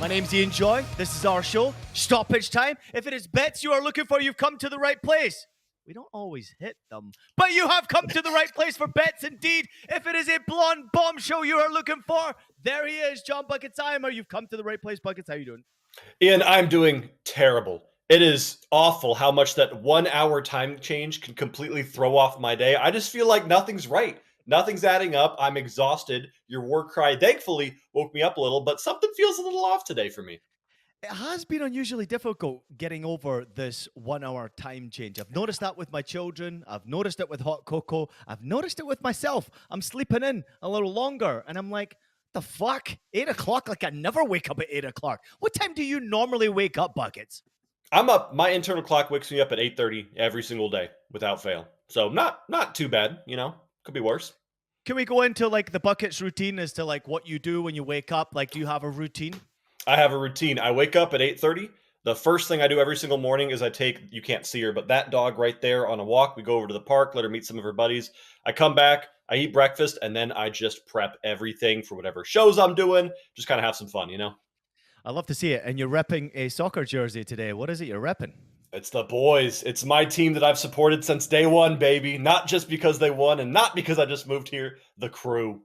My name's Ian Joy. This is our show, Stoppage Time. If it is bets you are looking for, you've come to the right place. We don't always hit them, but you have come to the right place for bets indeed. If it is a blonde bombshell you are looking for, there he is, John Bucketimer. You've come to the right place. Buckets, how you doing? Ian, I'm doing terrible. It is awful how much that 1 hour time change can completely throw off my day. I just feel like nothing's right. Nothing's adding up. I'm exhausted. Your war cry, thankfully, woke me up a little, but something feels a little off today for me. It has been unusually difficult getting over this 1 hour time change. I've noticed that with my children. I've noticed it with hot cocoa. I've noticed it with myself. I'm sleeping in a little longer and I'm like, the fuck? 8 o'clock? Like I never wake up at 8 o'clock. What time do you normally wake up, Buckets? I'm up. My internal clock wakes me up at 8:30 every single day without fail. So not too bad, Could be worse. Can we go into like the Buckets routine as to like what you do when you wake up? Like, do you have a routine? I have a routine. I wake up at 8:30. The first thing I do every single morning is you can't see her, but that dog right there on a walk. We go over to the park, let her meet some of her buddies. I come back, I eat breakfast, and then I just prep everything for whatever shows I'm doing. Just kind of have some fun. I love to see it. And you're repping a soccer jersey today. What is it you're repping? It's the boys. It's my team that I've supported since day one, baby. Not just because they won and not because I just moved here. The Crew.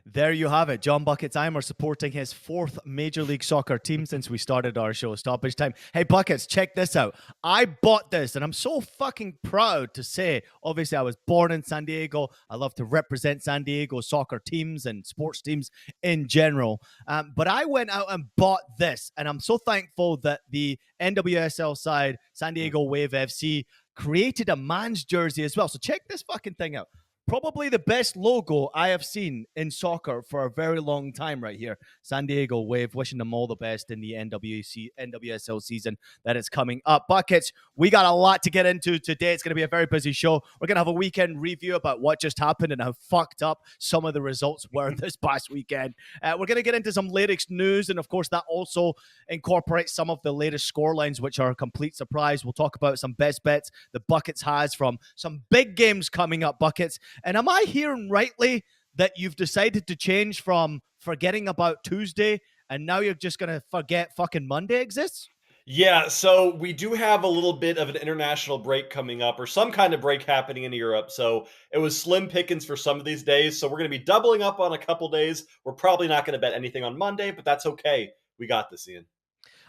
There you have it. John Bucketimer supporting his fourth Major League Soccer team since we started our show, Stoppage Time. Hey, Buckets, check this out. I bought this, and I'm so fucking proud to say, obviously, I was born in San Diego. I love to represent San Diego soccer teams and sports teams in general. But I went out and bought this, and I'm so thankful that the NWSL side, San Diego Wave FC, created a man's jersey as well. So check this fucking thing out. Probably the best logo I have seen in soccer for a very long time right here. San Diego Wave, wishing them all the best in the NWSL season that is coming up. Buckets, we got a lot to get into today. It's going to be a very busy show. We're going to have a weekend review about what just happened and how fucked up some of the results were this past weekend. We're going to get into some latest news, and of course, that also incorporates some of the latest scorelines, which are a complete surprise. We'll talk about some best bets the Buckets has from some big games coming up, Buckets. And am I hearing rightly that you've decided to change from forgetting about Tuesday and now you're just going to forget fucking Monday exists? Yeah, so we do have a little bit of an international break coming up or some kind of break happening in Europe. So it was slim pickings for some of these days. So we're going to be doubling up on a couple days. We're probably not going to bet anything on Monday, but that's okay. We got this, Ian.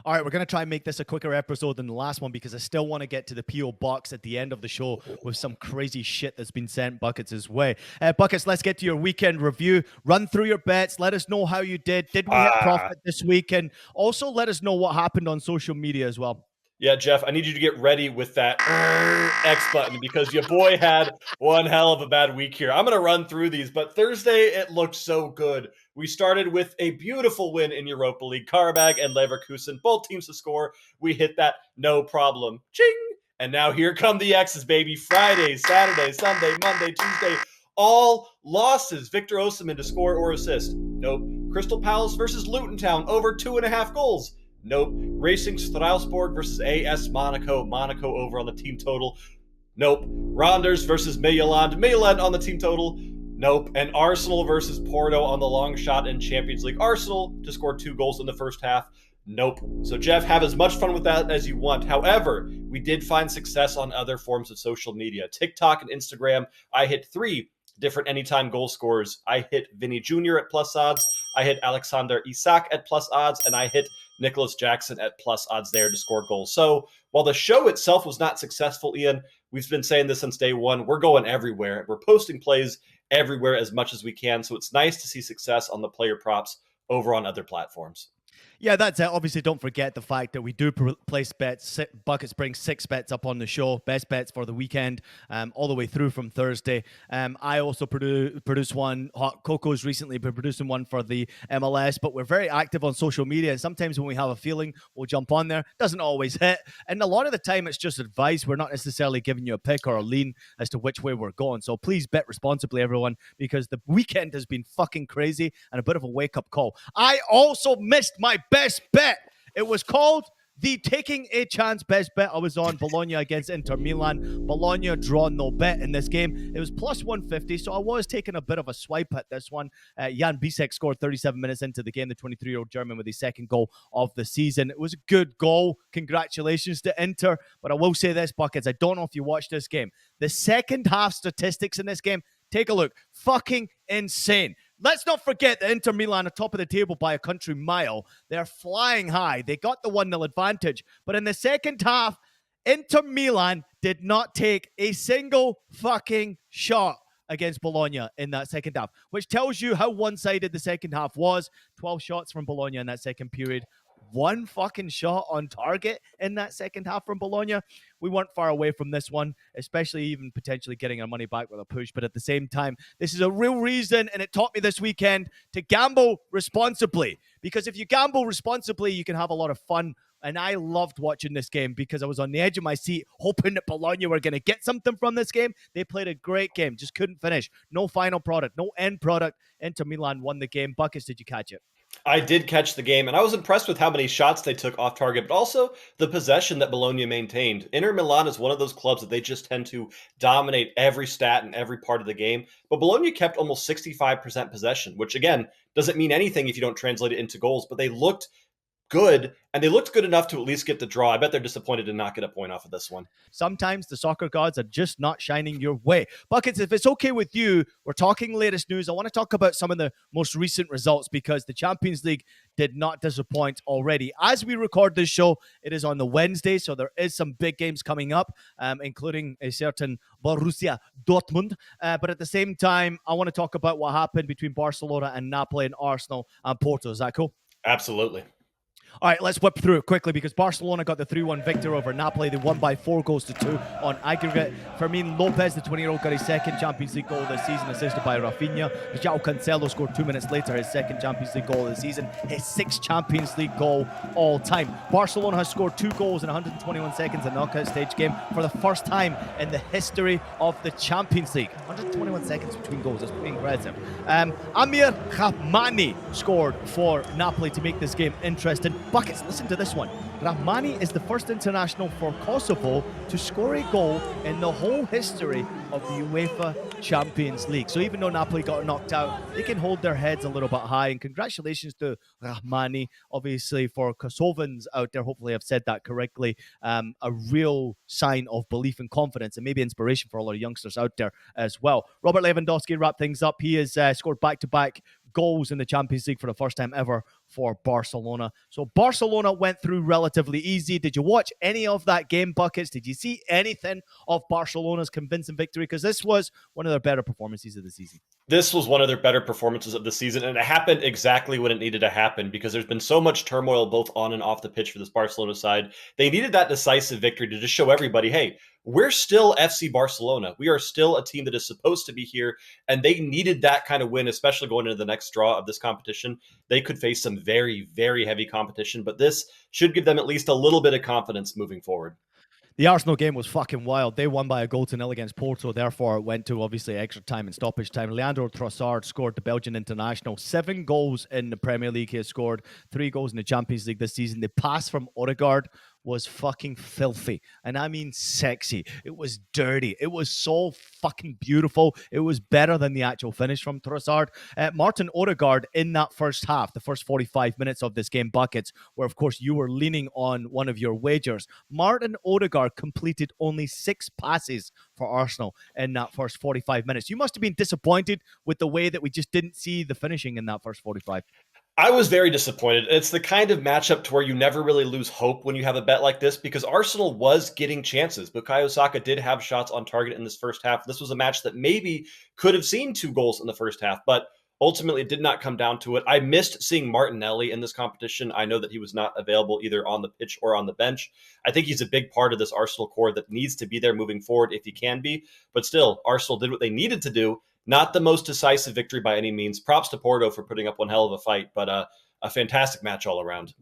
All right, we're going to try and make this a quicker episode than the last one because I still want to get to the P.O. box at the end of the show with some crazy shit that's been sent Buckets' way. Buckets, let's get to your weekend review. Run through your bets. Let us know how you did. Did we hit profit this week? And also let us know what happened on social media as well. Yeah, Jeff, I need you to get ready with that X button because your boy had one hell of a bad week here. I'm going to run through these, but Thursday, it looked so good. We started with a beautiful win in Europa League. Karabag and Leverkusen, both teams to score. We hit that no problem. Ching! And now here come the X's, baby. Friday, Saturday, Sunday, Monday, Tuesday, all losses. Victor Osimhen to score or assist. Nope. Crystal Palace versus Luton Town, over 2.5 goals. Nope. Racing Strasbourg versus AS Monaco. Monaco over on the team total. Nope. Randers versus Midtjylland. Midtjylland on the team total. Nope. And Arsenal versus Porto on the long shot in Champions League. Arsenal to score 2 goals in the first half. Nope. So, Jeff, have as much fun with that as you want. However, we did find success on other forms of social media. TikTok and Instagram. I hit 3 different anytime goal scorers. I hit Vinny Jr. at plus odds. I hit Alexander Isak at plus odds. And I hit Nicholas Jackson at plus odds there to score goals. So while the show itself was not successful, Ian, we've been saying this since day one. We're going everywhere. We're posting plays everywhere as much as we can. So it's nice to see success on the player props over on other platforms. Yeah, that's it. Obviously, don't forget the fact that we do place bets. Buckets bring 6 bets up on the show, best bets for the weekend, all the way through from Thursday. I also produce one. Hot Coco's recently been producing one for the MLS, but we're very active on social media, and sometimes when we have a feeling, we'll jump on there. Doesn't always hit, and a lot of the time, it's just advice. We're not necessarily giving you a pick or a lean as to which way we're going. So please bet responsibly, everyone, because the weekend has been fucking crazy and a bit of a wake-up call. I also missed my best bet. It was called The taking a chance best bet I was on Bologna against Inter Milan. Bologna draw no bet in this game. It was plus 150, so I was taking a bit of a swipe at this one. Jan Bisek scored 37 minutes into the game, the 23-year-old German with his second goal of the season. It was a good goal. Congratulations to Inter. But I will say this, Buckets, I don't know if you watched this game. The second half statistics in this game, take a look. Fucking insane. Let's not forget that Inter Milan are top of the table by a country mile. They're flying high. They got the 1-0 advantage. But in the second half, Inter Milan did not take a single fucking shot against Bologna in that second half, which tells you how one-sided the second half was. 12 shots from Bologna in that second period. One fucking shot on target in that second half from Bologna. We weren't far away from this one, especially even potentially getting our money back with a push. But at the same time, this is a real reason, and it taught me this weekend to gamble responsibly. Because if you gamble responsibly, you can have a lot of fun. And I loved watching this game because I was on the edge of my seat, hoping that Bologna were going to get something from this game. They played a great game, just couldn't finish. No final product, no end product. Inter Milan won the game. Buckets, did you catch it? I did catch the game, and I was impressed with how many shots they took off target, but also the possession that Bologna maintained. Inter Milan is one of those clubs that they just tend to dominate every stat and every part of the game, but Bologna kept almost 65% possession, which again doesn't mean anything if you don't translate it into goals, but they looked good, and they looked good enough to at least get the draw. I bet they're disappointed to not get a point off of this one. Sometimes the soccer gods are just not shining your way. Buckets, if it's okay with you, we're talking latest news. I want to talk about some of the most recent results because the Champions League did not disappoint already. As we record this show, it is on the Wednesday, so there is some big games coming up, including a certain Borussia Dortmund. But at the same time, I want to talk about what happened between Barcelona and Napoli and Arsenal and Porto. Is that cool? Absolutely. All right, let's whip through it quickly because Barcelona got the 3-1 victory over Napoli. They won by 4-2 on aggregate. Fermin Lopez, the 20-year-old, got his second Champions League goal of the season, assisted by Rafinha. João Cancelo scored 2 minutes later his second Champions League goal of the season, his sixth Champions League goal all time. Barcelona has scored 2 goals in 121 seconds in the knockout stage game for the first time in the history of the Champions League. 121 seconds between goals, that's pretty impressive. Amir Rahmani scored for Napoli to make this game interesting. Buckets, listen to this one. Rahmani is the first international for Kosovo to score a goal in the whole history of the UEFA Champions League. So even though Napoli got knocked out, they can hold their heads a little bit high. And congratulations to Rahmani, obviously, for Kosovans out there. Hopefully I've said that correctly. A real sign of belief and confidence and maybe inspiration for all our youngsters out there as well. Robert Lewandowski wrapped things up. He has scored back-to-back goals in the Champions League for the first time ever for Barcelona. So Barcelona went through relatively easy. Did you watch any of that game, Buckets? Did you see anything of Barcelona's convincing victory? Because this was one of their better performances of the season. This was one of their better performances of the season, and it happened exactly when it needed to happen because there's been so much turmoil both on and off the pitch for this Barcelona side. They needed that decisive victory to just show everybody, hey, we're still FC Barcelona. We are still a team that is supposed to be here, and they needed that kind of win, especially going into the next draw of this competition. They could face some very, very heavy competition, but this should give them at least a little bit of confidence moving forward. The Arsenal game was fucking wild. They won by a goal to nil against Porto. Therefore, it went to obviously extra time and stoppage time. Leandro Trossard scored the Belgian international. 7 goals in the Premier League. He has scored 3 goals in the Champions League this season. The pass from Odegaard was fucking filthy. And I mean sexy. It was dirty. It was so fucking beautiful. It was better than the actual finish from Trossard. Martin Odegaard in that first half, the first 45 minutes of this game, Buckets, where of course you were leaning on one of your wagers. Martin Odegaard completed only 6 passes for Arsenal in that first 45 minutes. You must have been disappointed with the way that we just didn't see the finishing in that first 45. I was very disappointed. It's the kind of matchup to where you never really lose hope when you have a bet like this because Arsenal was getting chances. Bukayo Saka did have shots on target in this first half. This was a match that maybe could have seen 2 goals in the first half, but ultimately it did not come down to it. I missed seeing Martinelli in this competition. I know that he was not available either on the pitch or on the bench. I think he's a big part of this Arsenal core that needs to be there moving forward if he can be. But still, Arsenal did what they needed to do. Not the most decisive victory by any means. Props to Porto for putting up one hell of a fight, but a fantastic match all around.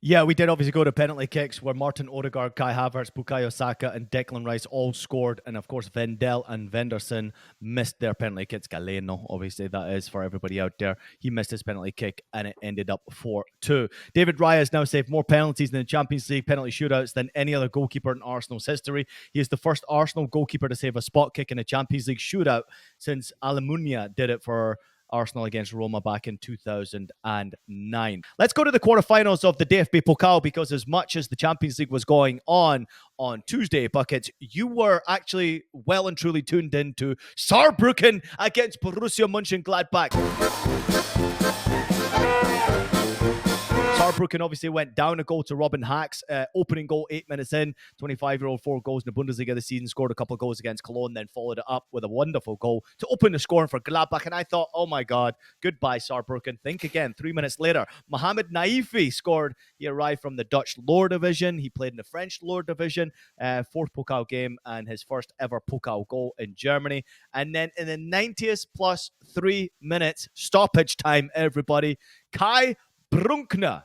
Yeah, we did obviously go to penalty kicks where Martin Odegaard, Kai Havertz, Bukayo Saka, and Declan Rice all scored. And of course, Vendel and Venderson missed their penalty kicks. Galeno, obviously, that is for everybody out there. He missed his penalty kick and it ended up 4-2. David Raya has now saved more penalties in the Champions League penalty shootouts than any other goalkeeper in Arsenal's history. He is the first Arsenal goalkeeper to save a spot kick in a Champions League shootout since Almunia did it for Arsenal against Roma back in 2009. Let's go to the quarterfinals of the DFB Pokal, because as much as the Champions League was going on Tuesday, Buckets, you were actually well and truly tuned into Saarbrücken against Borussia Mönchengladbach. Saarbrücken obviously went down a goal to Robin Hack's opening goal 8 minutes in. 25-year-old, 4 goals in the Bundesliga this season, scored a couple of goals against Cologne, then followed it up with a wonderful goal to open the scoring for Gladbach. And I thought, oh my God, goodbye Saarbrücken. Think again. 3 minutes later, Mohamed Naifi scored. He arrived from the Dutch lower division. He played in the French lower division. Fourth Pokal game and his first ever Pokal goal in Germany. And then in the 90th plus 3 minutes, stoppage time, everybody, Kai Brunkner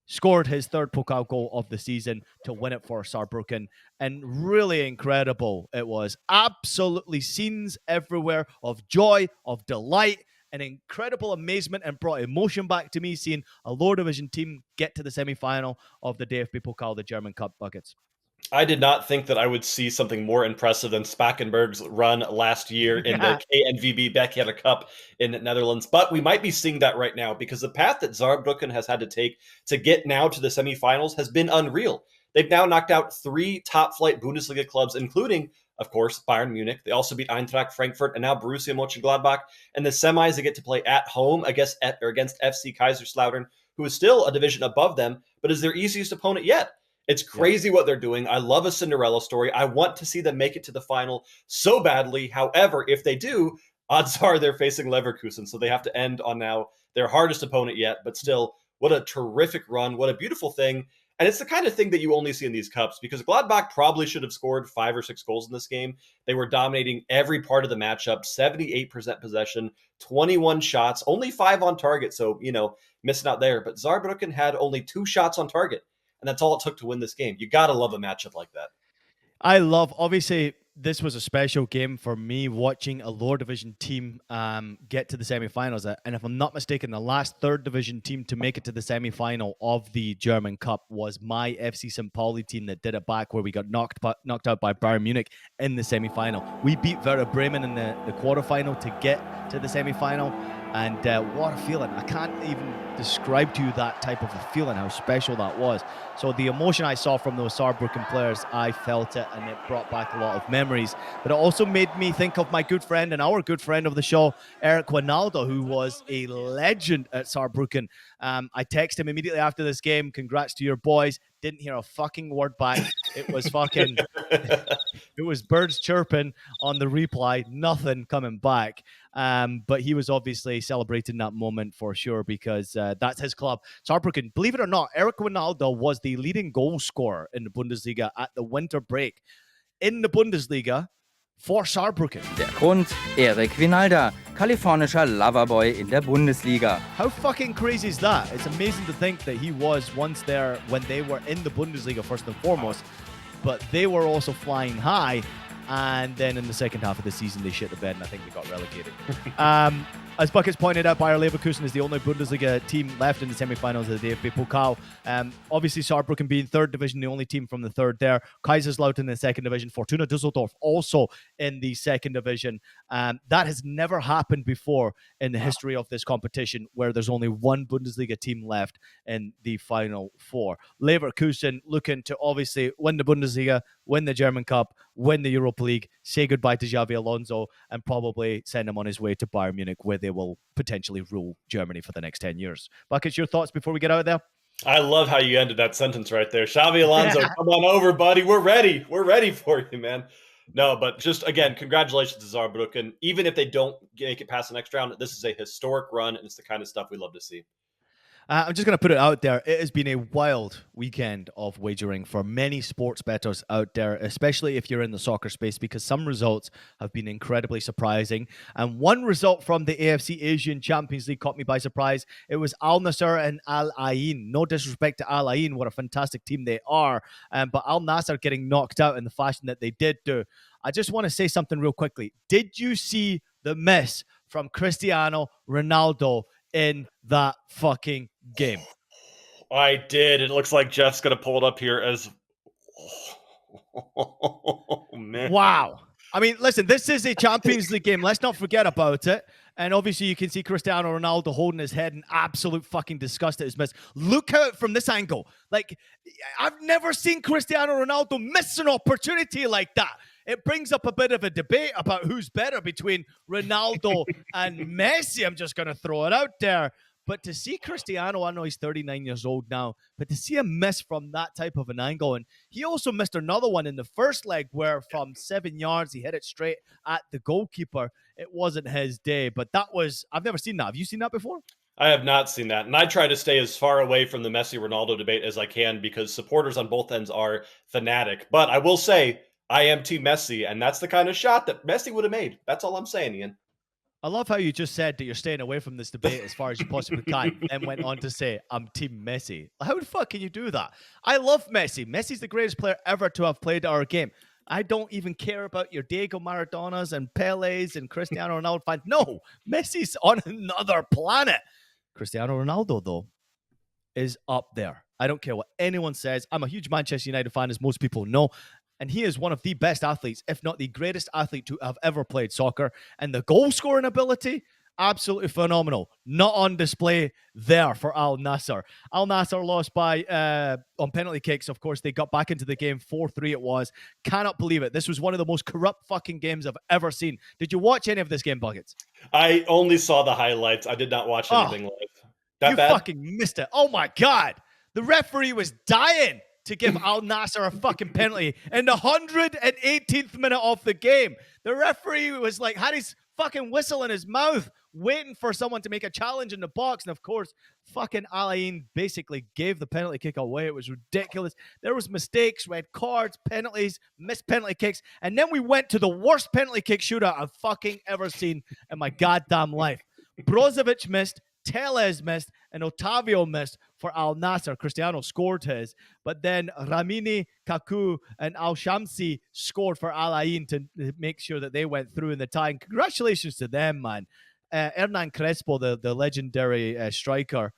scored his third Pokal goal of the season to win it for Saarbrücken. And really incredible it was. Absolutely scenes everywhere of joy, of delight, and incredible amazement, and brought emotion back to me seeing a lower division team get to the semi-final of the DFB Pokal, the German Cup, Buckets. I did not think that I would see something more impressive than Spakenburg's run last year in the KNVB Becher Cup in Netherlands. But we might be seeing that right now, because the path that Saarbrücken has had to take to get now to the semifinals has been unreal. They've now knocked out 3 top-flight Bundesliga clubs, including, of course, Bayern Munich. They also beat Eintracht Frankfurt and now Borussia Mönchengladbach. In the semis, they get to play at home against FC Kaiserslautern, who is still a division above them, but is their easiest opponent yet. It's crazy what they're doing. I love a Cinderella story. I want to see them make it to the final so badly. However, if they do, odds are they're facing Leverkusen, so they have to end on now their hardest opponent yet. But still, what a terrific run. What a beautiful thing. And it's the kind of thing that you only see in these cups, because Gladbach probably should have scored 5 or 6 goals in this game. They were dominating every part of the matchup, 78% possession, 21 shots, only 5 on target. So, missing out there. But Saarbrücken had only 2 shots on target. And that's all it took to win this game. You got to love a matchup like that. Obviously, this was a special game for me, watching a lower division team get to the semi-finals. And if I'm not mistaken, the last third division team to make it to the semi-final of the German Cup was my FC St. Pauli team that did it back, where we got knocked out by Bayern Munich in the semi-final. We beat Werder Bremen in the quarterfinal to get to the semi-final. And what a feeling. I can't even describe to you that type of a feeling, how special that was. So the emotion I saw from those Saarbrücken players, I felt it, and it brought back a lot of memories. But it also made me think of my good friend and our good friend of the show, Eric Ronaldo, who was a legend at Saarbrücken. I texted him immediately after this game, congrats to your boys. Didn't hear a fucking word back. It was fucking... It was birds chirping on the reply, nothing coming back. But he was obviously celebrating that moment for sure, because that's his club. Saarbrücken, believe it or not, Eric Ronaldo was the leading goal scorer in the Bundesliga at the winter break. In the Bundesliga for Saarbrücken. Der Grund, Erik Wijnaldum, kalifornischer Loverboy in der Bundesliga. How fucking crazy is that? It's amazing to think that he was once there when they were in the Bundesliga first and foremost, but they were also flying high. And then in the second half of the season, they shit the bed, and I think they got relegated. As Buckets pointed out, Bayer Leverkusen is the only Bundesliga team left in the semi-finals of the DFB Pokal. Obviously, Saarbrücken being third division, the only team from the third there. Kaiserslautern in the second division. Fortuna Düsseldorf also in the second division. That has never happened before in the history of this competition, where there's only one Bundesliga team left in the final 4. Leverkusen looking to obviously win the Bundesliga, win the German Cup, win the Europa League, say goodbye to Xabi Alonso, and probably send him on his way to Bayern Munich, where they will potentially rule Germany for the next 10 years. Buckets, your thoughts before we get out of there? I love how you ended that sentence right there. Xabi Alonso, come on over, buddy. We're ready. We're ready for you, man. No, but just, again, congratulations to Saarbrücken. Even if they don't make it past the next round, this is a historic run, and it's the kind of stuff we love to see. I'm just going to put it out there. It has been a wild weekend of wagering for many sports bettors out there, especially if you're in the soccer space, because some results have been incredibly surprising. And one result from the AFC Asian Champions League caught me by surprise. It was Al Nassr and Al Ain. No disrespect to Al Ain, what a fantastic team they are. But Al Nassr getting knocked out in the fashion that they did do. I just want to say something real quickly. Did you see the miss from Cristiano Ronaldo in that fucking game? I did. It looks like Jeff's going to pull it up here as... Oh, man. Wow. I mean, listen, this is a Champions League game. Let's not forget about it. And obviously, you can see Cristiano Ronaldo holding his head in absolute fucking disgust at his miss. Look at it from this angle. Like, I've never seen Cristiano Ronaldo miss an opportunity like that. It brings up a bit of a debate about who's better between Ronaldo and Messi. I'm just going to throw it out there. But to see Cristiano, I know he's 39 years old now, but to see him miss from that type of an angle, and he also missed another one in the first leg where from 7 yards, he hit it straight at the goalkeeper. It wasn't his day, but that was, I've never seen that. Have you seen that before? I have not seen that. And I try to stay as far away from the Messi-Ronaldo debate as I can because supporters on both ends are fanatic. But I will say, I am Team Messi, and that's the kind of shot that Messi would have made. That's all I'm saying, Ian. I love how you just said that you're staying away from this debate as far as you possibly can, and went on to say, I'm Team Messi. How the fuck can you do that? I love Messi. Messi's the greatest player ever to have played our game. I don't even care about your Diego Maradonas and Pele's and Cristiano Ronaldo fans. No, Messi's on another planet. Cristiano Ronaldo, though, is up there. I don't care what anyone says. I'm a huge Manchester United fan, as most people know. And he is one of the best athletes, if not the greatest athlete to have ever played soccer. And the goal scoring ability, absolutely phenomenal. Not on display there for Al Nassr. Al Nassr lost by on penalty kicks. Of course, they got back into the game. 4-3 it was. Cannot believe it. This was one of the most corrupt fucking games I've ever seen. Did you watch any of this game, Buckets? I only saw the highlights. I did not watch anything live. That you bad? Fucking missed it. Oh my God. The referee was dying to give Al Nassr a fucking penalty in the 118th minute of the game. The referee was like, had his fucking whistle in his mouth, waiting for someone to make a challenge in the box. And of course, fucking Al Ain basically gave the penalty kick away. It was ridiculous. There was mistakes, red cards, penalties, missed penalty kicks. And then we went to the worst penalty kick shootout I've fucking ever seen in my goddamn life. Brozovic missed, Tellez missed, and Otavio missed for Al Nassr. Cristiano scored his, but then Ramini, Kaku, and Al Shamsi scored for Al Ain to make sure that they went through in the tie. And congratulations to them, man. Hernan Crespo, the legendary striker,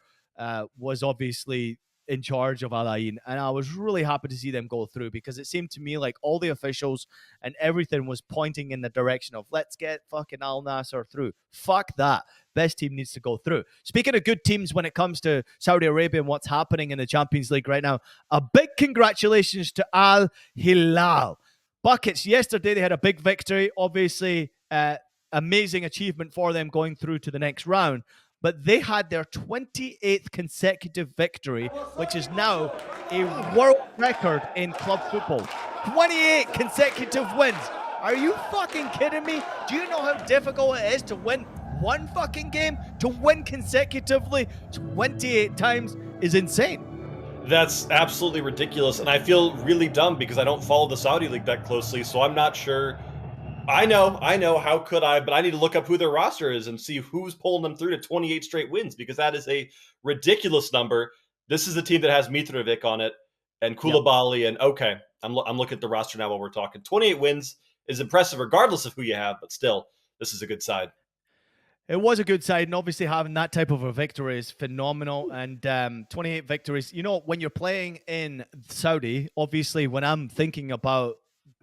was obviously in charge of Al Ain, and I was really happy to see them go through because it seemed to me like all the officials and everything was pointing in the direction of let's get fucking Al Nassr through. Fuck that. Best team needs to go through. Speaking of good teams when it comes to Saudi Arabia and what's happening in the Champions League right now, a big congratulations to Al Hilal. Buckets, yesterday they had a big victory. Obviously, amazing achievement for them going through to the next round. But they had their 28th consecutive victory, which is now a world record in club football. 28 consecutive wins. Are you fucking kidding me? Do you know how difficult it is to win one fucking game? To win consecutively 28 times is insane. That's absolutely ridiculous. And I feel really dumb because I don't follow the Saudi League that closely, so I'm not sure. I know, how could I? But I need to look up who their roster is and see who's pulling them through to 28 straight wins because that is a ridiculous number. This is a team that has Mitrovic on it and Koulibaly. And okay, I'm looking at the roster now while we're talking. 28 wins is impressive regardless of who you have, but still, this is a good side. It was a good side, and obviously having that type of a victory is phenomenal. And 28 victories. You know, when you're playing in Saudi, obviously when I'm thinking about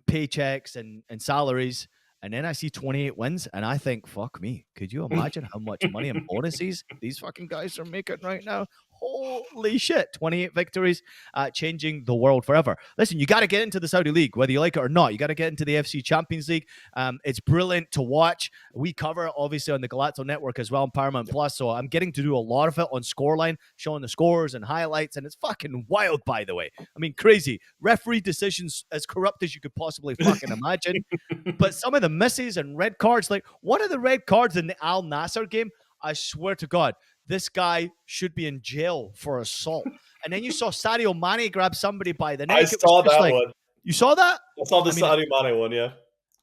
paychecks and salaries, and then I see 28 wins, and I think, fuck me. Could you imagine how much money and bonuses these fucking guys are making right now? Holy shit. 28 victories, changing the world forever. Listen, you got to get into the Saudi League, whether you like it or not. You got to get into the FC Champions League. It's brilliant to watch. We cover it, obviously, on the Galazzo Network as well, on Paramount Plus. So I'm getting to do a lot of it on Scoreline, showing the scores and highlights. And it's fucking wild, by the way. I mean, crazy. Referee decisions as corrupt as you could possibly fucking imagine. But some of the misses and red cards, like one of the red cards in the Al Nassr game, I swear to God, this guy should be in jail for assault. And then you saw Sadio Mane grab somebody by the neck. I It was saw just that like, one. you saw that? I saw the I mean, Sadio Mane one, yeah.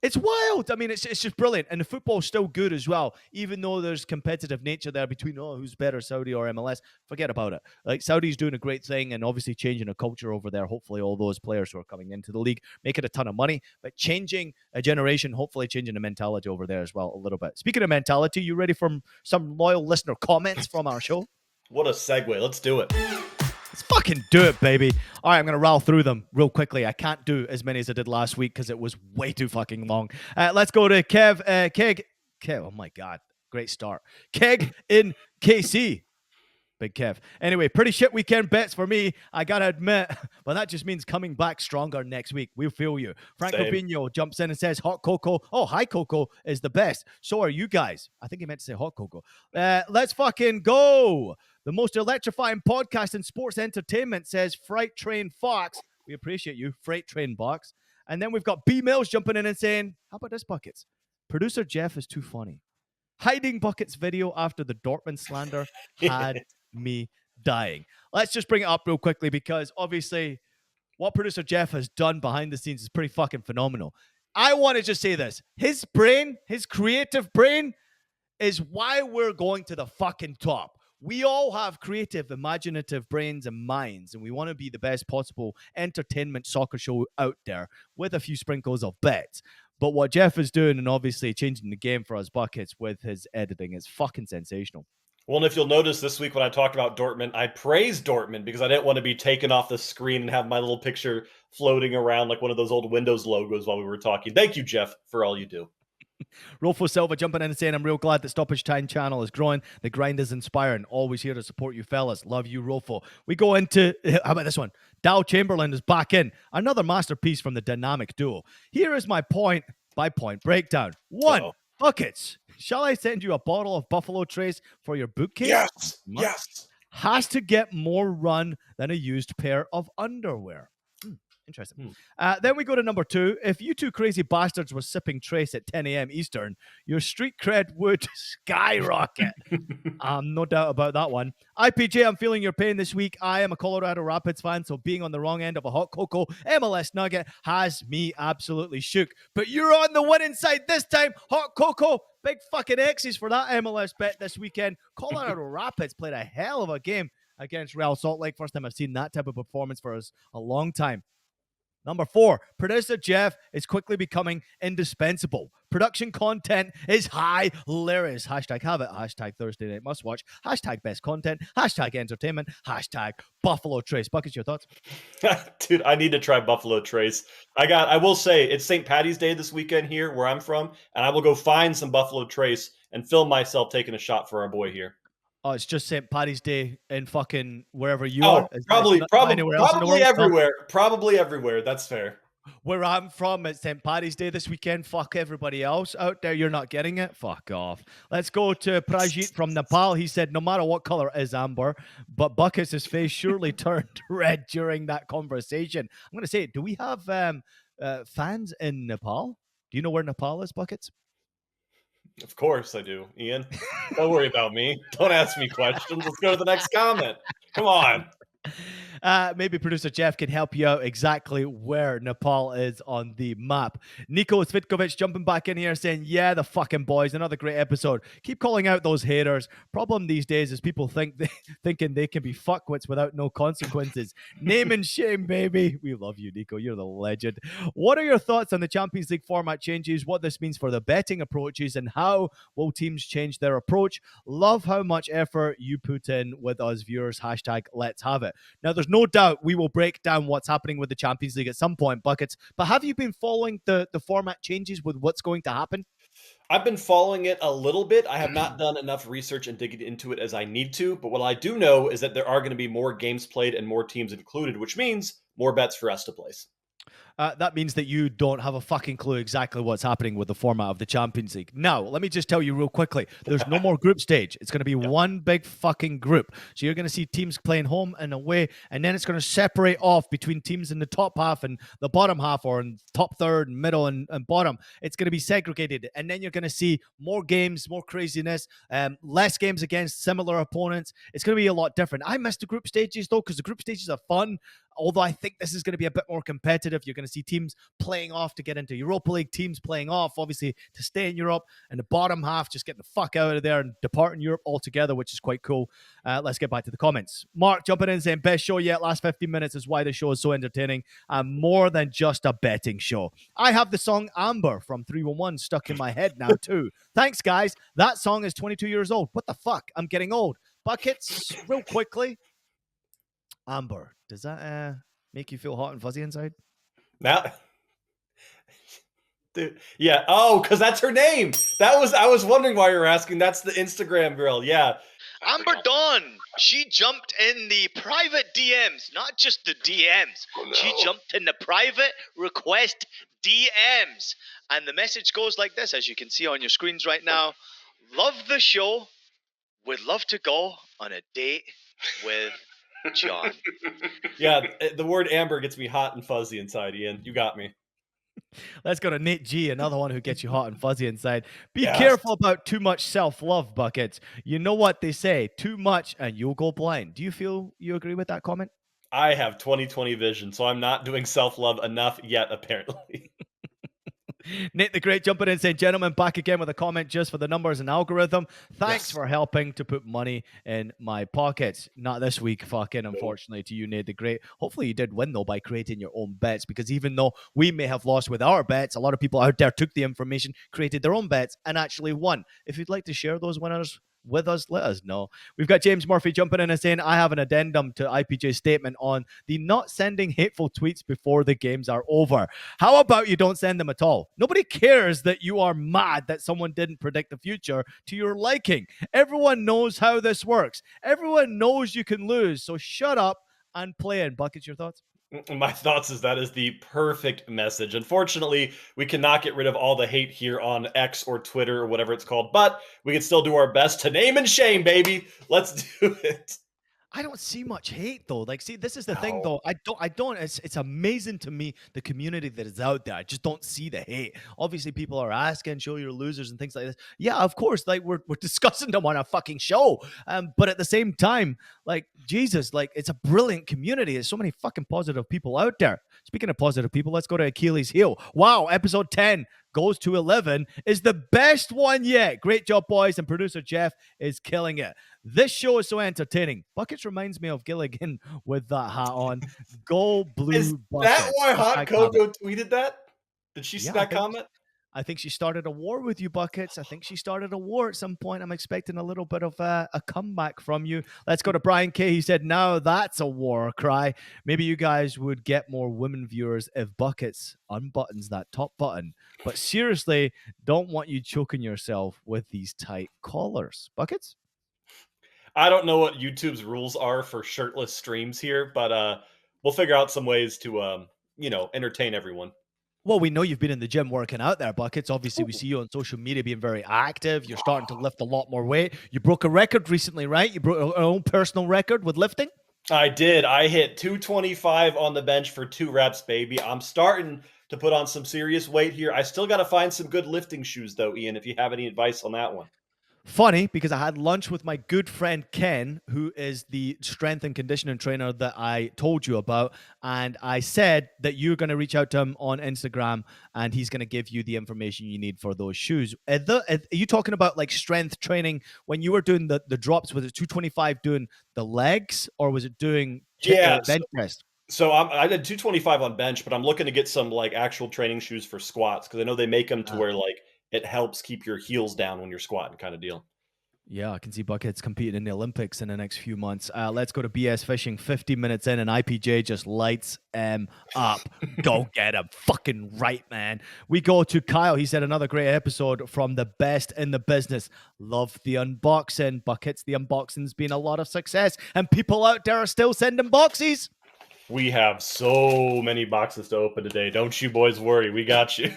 It's wild. I mean, it's just brilliant. And the football's still good as well, even though there's competitive nature there between, who's better, Saudi or MLS. Forget about it. Like, Saudi's doing a great thing and obviously changing a culture over there. Hopefully all those players who are coming into the league making a ton of money, but changing a generation, hopefully changing the mentality over there as well a little bit. Speaking of mentality, you ready for some loyal listener comments from our show? What a segue. Let's do it. Let's fucking do it, baby. All right, I'm going to rattle through them real quickly. I can't do as many as I did last week because it was way too fucking long. Let's go to Keg. Oh, my God. Great start. Keg in KC. Big Kev. Anyway, pretty shit weekend bets for me, I got to admit. But that just means coming back stronger next week. We'll feel you. Franco Pino jumps in and says hot cocoa. Oh, high cocoa is the best. So are you guys. I think he meant to say hot cocoa. Let's fucking go. The most electrifying podcast in sports entertainment, says Freight Train Fox. We appreciate you, Freight Train Box. And then we've got B Mills jumping in and saying, how about this, Buckets? Producer Jeff is too funny. Hiding Buckets video after the Dortmund slander had me dying. Let's just bring it up real quickly because obviously what producer Jeff has done behind the scenes is pretty fucking phenomenal. I want to just say this. His brain, his creative brain, is why we're going to the fucking top. We all have creative, imaginative brains and minds, and we want to be the best possible entertainment soccer show out there with a few sprinkles of bets. But what Jeff is doing, and obviously changing the game for us Buckets with his editing, is fucking sensational. Well, and if you'll notice this week when I talked about Dortmund, I praised Dortmund because I didn't want to be taken off the screen and have my little picture floating around like one of those old Windows logos while we were talking. Thank you, Jeff, for all you do. Rolfo Silva jumping in and saying, I'm real glad the Stoppage Time channel is growing. The grind is inspiring. Always here to support you fellas. Love you, Rolfo. We go into, how about this one? Dow Chamberlain is back in. Another masterpiece from the dynamic duo. Here is my point by point breakdown. One, Buckets. Shall I send you a bottle of Buffalo Trace for your bookcase? Yes. Yes. Has to get more run than a used pair of underwear. Interesting. Then we go to number 2. If you two crazy bastards were sipping Trace at 10 a.m. Eastern, your street cred would skyrocket. No doubt about that one. IPJ, I'm feeling your pain this week. I am a Colorado Rapids fan, so being on the wrong end of a hot cocoa MLS nugget has me absolutely shook. But you're on the winning side this time, hot cocoa. Big fucking X's for that MLS bet this weekend. Colorado Rapids played a hell of a game against Real Salt Lake. First time I've seen that type of performance for us a long time. Number 4, producer Jeff is quickly becoming indispensable. Production content is hilarious. Hashtag have it. Hashtag Thursday Night Must Watch. Hashtag best content. Hashtag entertainment. Hashtag Buffalo Trace. Buckets, your thoughts? Dude, I need to try Buffalo Trace. I will say, it's St. Patty's Day this weekend here where I'm from, and I will go find some Buffalo Trace and film myself taking a shot for our boy here. Oh, it's just St. Paddy's Day in fucking wherever you are. Probably everywhere. No? Probably everywhere. That's fair. Where I'm from, it's St. Paddy's Day this weekend. Fuck everybody else out there. You're not getting it. Fuck off. Let's go to Prajit from Nepal. He said, no matter what color is amber, but Buckets' face surely turned red during that conversation. I'm going to say, do we have fans in Nepal? Do you know where Nepal is, Buckets? Of course I do, Ian. Don't worry about me. Don't ask me questions. Let's go to the next comment. Come on. Maybe producer Jeff can help you out exactly where Nepal is on the map. Nico Svitkovic jumping back in here saying, yeah, the fucking boys, another great episode. Keep calling out those haters. Problem these days is people thinking they can be fuckwits without no consequences. Name and shame, baby. We love you, Nico. You're the legend. What are your thoughts on the Champions League format changes, what this means for the betting approaches, and how will teams change their approach? Love how much effort you put in with us viewers. Hashtag let's have it. Now, there's no doubt we will break down what's happening with the Champions League at some point, Buckets. But have you been following the format changes with what's going to happen? I've been following it a little bit. I have not done enough research and digging into it as I need to. But what I do know is that there are going to be more games played and more teams included, which means more bets for us to place. That means that you don't have a fucking clue exactly what's happening with the format of the Champions League. Now, let me just tell you real quickly. There's no more group stage. It's going to be one big fucking group. So you're going to see teams playing home and away, and then it's going to separate off between teams in the top half and the bottom half, or in top third, middle, and bottom. It's going to be segregated. And then you're going to see more games, more craziness, less games against similar opponents. It's going to be a lot different. I miss the group stages, though, because the group stages are fun. Although I think this is going to be a bit more competitive. You're going to see teams playing off to get into Europa League, teams playing off, obviously, to stay in Europe, and the bottom half just getting the fuck out of there and departing Europe altogether, which is quite cool. Let's get back to the comments. Mark jumping in saying, best show yet, last 15 minutes is why the show is so entertaining and more than just a betting show. I have the song Amber from 311 stuck in my head now too. Thanks, guys. That song is 22 years old. What the fuck? I'm getting old. Buckets, real quickly. Amber, does that make you feel hot and fuzzy inside? Now, dude, yeah. Oh, because that's her name. I was wondering why you were asking. That's the Instagram girl. Yeah. Amber Dawn. She jumped in the private DMs, not just the DMs. Oh, no. She jumped in the private request DMs. And the message goes like this, as you can see on your screens right now. Love the show. Would love to go on a date with John. Yeah, the word Amber gets me hot and fuzzy inside, Ian. You got me. Let's go to Nate G, another one who gets you hot and fuzzy inside. Be careful about too much self-love, Buckets. You know what they say, too much and you'll go blind. Do you feel you agree with that comment? I have 20/20 vision, so I'm not doing self-love enough yet, apparently. Nate the Great jumping in saying, gentlemen, back again with a comment just for the numbers and algorithm. Thanks for helping to put money in my pockets. Not this week, fucking, unfortunately, to you, Nate the Great. Hopefully you did win, though, by creating your own bets, because even though we may have lost with our bets, a lot of people out there took the information, created their own bets, and actually won. If you'd like to share those winners with us, let us know. We've got James Murphy jumping in and saying, I have an addendum to IPJ's statement on the not sending hateful tweets before the games are over. How about you don't send them at all? Nobody cares that you are mad that someone didn't predict the future to your liking. Everyone knows how this works. Everyone knows you can lose, so shut up and play in. Buckets, your thoughts? My thoughts is that is the perfect message. Unfortunately, we cannot get rid of all the hate here on X or Twitter or whatever it's called, but we can still do our best to name and shame, baby. Let's do it. I don't see much hate though. Like, see, this is the thing though. I don't. It's amazing to me the community that is out there. I just don't see the hate. Obviously, people are asking, show your losers and things like this. Yeah, of course. Like we're discussing them on a fucking show. But at the same time, like Jesus, like it's a brilliant community. There's so many fucking positive people out there. Speaking of positive people, let's go to Achilles' heel. Wow, episode 10 goes to 11 is the best one yet. Great job, boys, and producer Jeff is killing it. This show is so entertaining. Buckets reminds me of Gilligan with that hat on. Go blue. Is Buckets. that why Hot Coco tweeted that? Did she see that comment? I think she started a war with you, Buckets. I think she started a war at some point. I'm expecting a little bit of a comeback from you. Let's go to Brian K. He said, now that's a war cry. Maybe you guys would get more women viewers if Buckets unbuttons that top button. But seriously, don't want you choking yourself with these tight collars. Buckets? I don't know what YouTube's rules are for shirtless streams here, but we'll figure out some ways to, entertain everyone. Well, we know you've been in the gym working out there, Buckets. Obviously, we see you on social media being very active. You're starting to lift a lot more weight. You broke a record recently, right? You broke your own personal record with lifting? I did. I hit 225 on the bench for 2 reps, baby. I'm starting to put on some serious weight here. I still got to find some good lifting shoes, though, Ian, if you have any advice on that one. Funny, because I had lunch with my good friend Ken, who is the strength and conditioning trainer that I told you about. And I said that you're going to reach out to him on Instagram and he's going to give you the information you need for those shoes. Are you talking about like strength training when you were doing the drops? Was it 225 doing the legs or was it doing bench press? So I did 225 on bench, but I'm looking to get some like actual training shoes for squats because I know they make them to where like it helps keep your heels down when you're squatting kind of deal. Yeah, I can see Buckets competing in the Olympics in the next few months. Let's go to BS Fishing. 50 minutes in and IPJ just lights up. Go get him. Fucking right, man. We go to Kyle. He said another great episode from the best in the business. Love the unboxing. Buckets, the unboxing's been a lot of success and people out there are still sending boxes. We have so many boxes to open today. Don't you boys worry. We got you.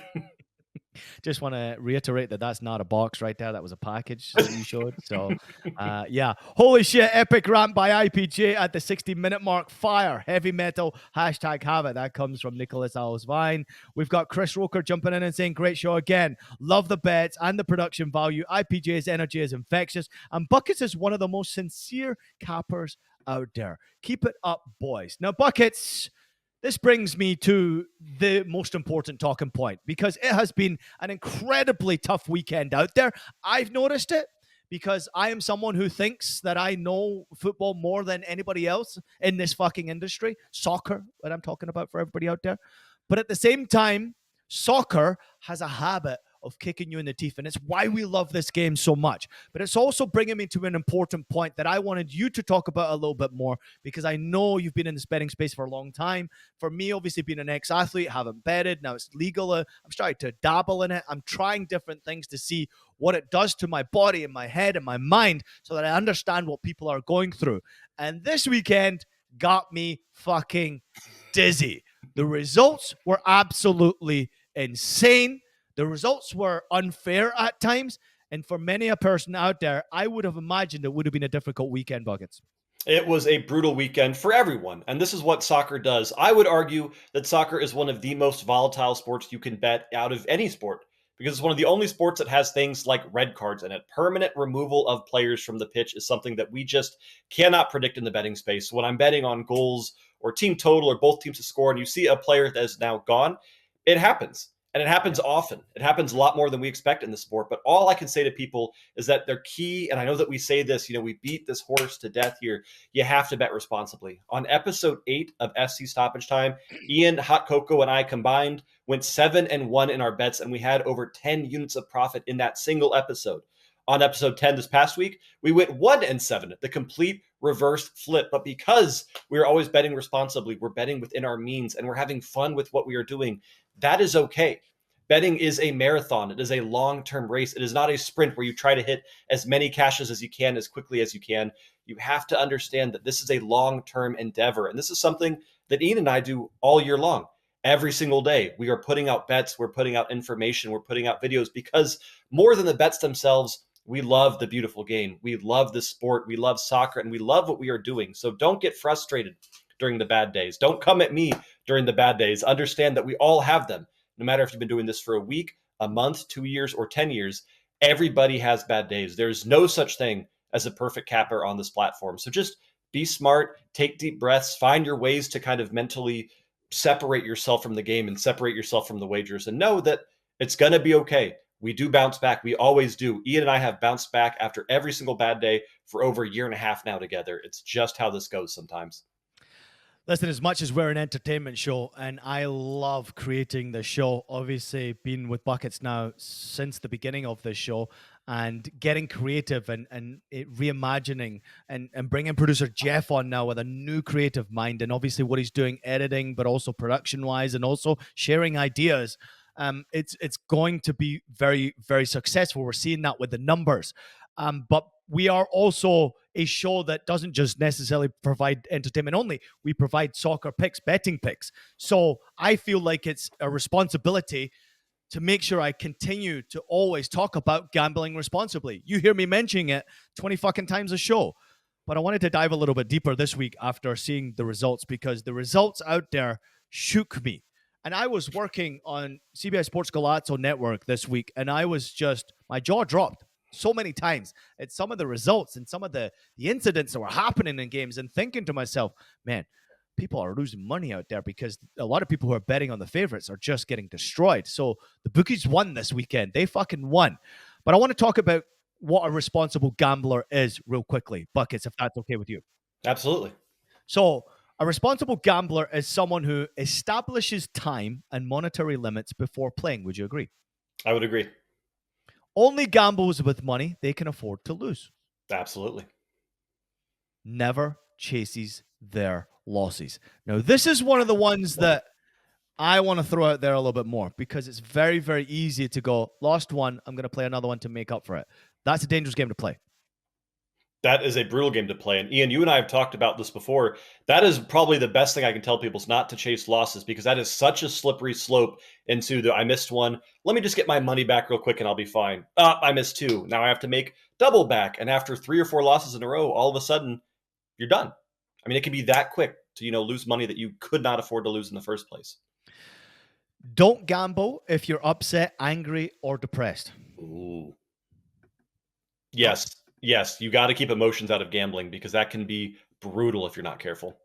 Just want to reiterate that that's not a box right there. That was a package that you showed. So, yeah. Holy shit. Epic rant by IPJ at the 60-minute mark. Fire. Heavy metal. Hashtag have it. That comes from Nicholas Alsvine. We've got Chris Roker jumping in and saying, great show again. Love the bets and the production value. IPJ's energy is infectious. And Buckets is one of the most sincere cappers out there. Keep it up, boys. Now, Buckets, this brings me to the most important talking point, because it has been an incredibly tough weekend out there. I've noticed it because I am someone who thinks that I know football more than anybody else in this fucking industry. Soccer, what I'm talking about for everybody out there. But at the same time, soccer has a habit of kicking you in the teeth, and it's why we love this game so much. But it's also bringing me to an important point that I wanted you to talk about a little bit more, because I know you've been in this betting space for a long time. For me, obviously being an ex-athlete, haven't betted, now it's legal. I'm starting to dabble in it. I'm trying different things to see what it does to my body and my head and my mind, so that I understand what people are going through. And this weekend got me fucking dizzy. The results were absolutely insane. The results were unfair at times. And for many a person out there, I would have imagined it would have been a difficult weekend, Buckets. It was a brutal weekend for everyone, and this is what soccer does. I would argue that soccer is one of the most volatile sports you can bet out of any sport, because it's one of the only sports that has things like red cards in it. Permanent removal of players from the pitch is something that we just cannot predict in the betting space. So when I'm betting on goals or team total or both teams to score, and you see a player that is now gone, it happens. And it happens often. It happens a lot more than we expect in the sport. But all I can say to people is that they're key. And I know that we say this, we beat this horse to death here. You have to bet responsibly. On episode 8 of FC Stoppage Time, Ian, Hot Cocoa, and I combined went 7-1 in our bets, and we had over 10 units of profit in that single episode. On episode 10 this past week, we went 1-7, the complete reverse flip. But because we're always betting responsibly, we're betting within our means, and we're having fun with what we are doing, that is okay. Betting is a marathon. It is a long-term race. It is not a sprint where you try to hit as many cashes as you can, as quickly as you can. You have to understand that this is a long-term endeavor. And this is something that Ian and I do all year long. Every single day, we are putting out bets, we're putting out information, we're putting out videos, because more than the bets themselves, we love the beautiful game. We love the sport. We love soccer, and we love what we are doing. So don't get frustrated during the bad days. Don't come at me during the bad days. Understand that we all have them. No matter if you've been doing this for a week, a month, 2 years, or 10 years, everybody has bad days. There's no such thing as a perfect capper on this platform. So just be smart, take deep breaths, find your ways to kind of mentally separate yourself from the game and separate yourself from the wagers, and know that it's going to be okay. We do bounce back. We always do. Ian and I have bounced back after every single bad day for over a year and a half now together. It's just how this goes sometimes. Listen, as much as we're an entertainment show, and I love creating the show, obviously been with Buckets now since the beginning of this show, and getting creative and reimagining and bringing producer Jeff on now with a new creative mind, and obviously what he's doing editing, but also production-wise, and also sharing ideas. It's going to be very, very successful. We're seeing that with the numbers. But we are also a show that doesn't just necessarily provide entertainment only. We provide soccer picks, betting picks. So I feel like it's a responsibility to make sure I continue to always talk about gambling responsibly. You hear me mentioning it 20 fucking times a show. But I wanted to dive a little bit deeper this week after seeing the results, because the results out there shook me. And I was working on CBS Sports Galazzo Network this week, and I was just, my jaw dropped so many times at some of the results and some of the incidents that were happening in games, and thinking to myself, man, people are losing money out there, because a lot of people who are betting on the favorites are just getting destroyed. So the bookies won this weekend. They fucking won. But I want to talk about what a responsible gambler is real quickly, Buckets, if that's okay with you. Absolutely. So a responsible gambler is someone who establishes time and monetary limits before playing. Would you agree? I would agree. Only gambles with money they can afford to lose. Absolutely. Never chases their losses. Now, this is one of the ones that I want to throw out there a little bit more, because it's very, very easy to go, lost one, I'm going to play another one to make up for it. That's a dangerous game to play. That is a brutal game to play. And Ian, you and I have talked about this before. That is probably the best thing I can tell people is not to chase losses, because that is such a slippery slope into the I missed one. Let me just get my money back real quick and I'll be fine. I missed two. Now I have to make double back. And after 3 or 4 losses in a row, all of a sudden you're done. I mean, it can be that quick to, lose money that you could not afford to lose in the first place. Don't gamble if you're upset, angry, or depressed. Ooh. Yes. Yes. You got to keep emotions out of gambling, because that can be brutal if you're not careful.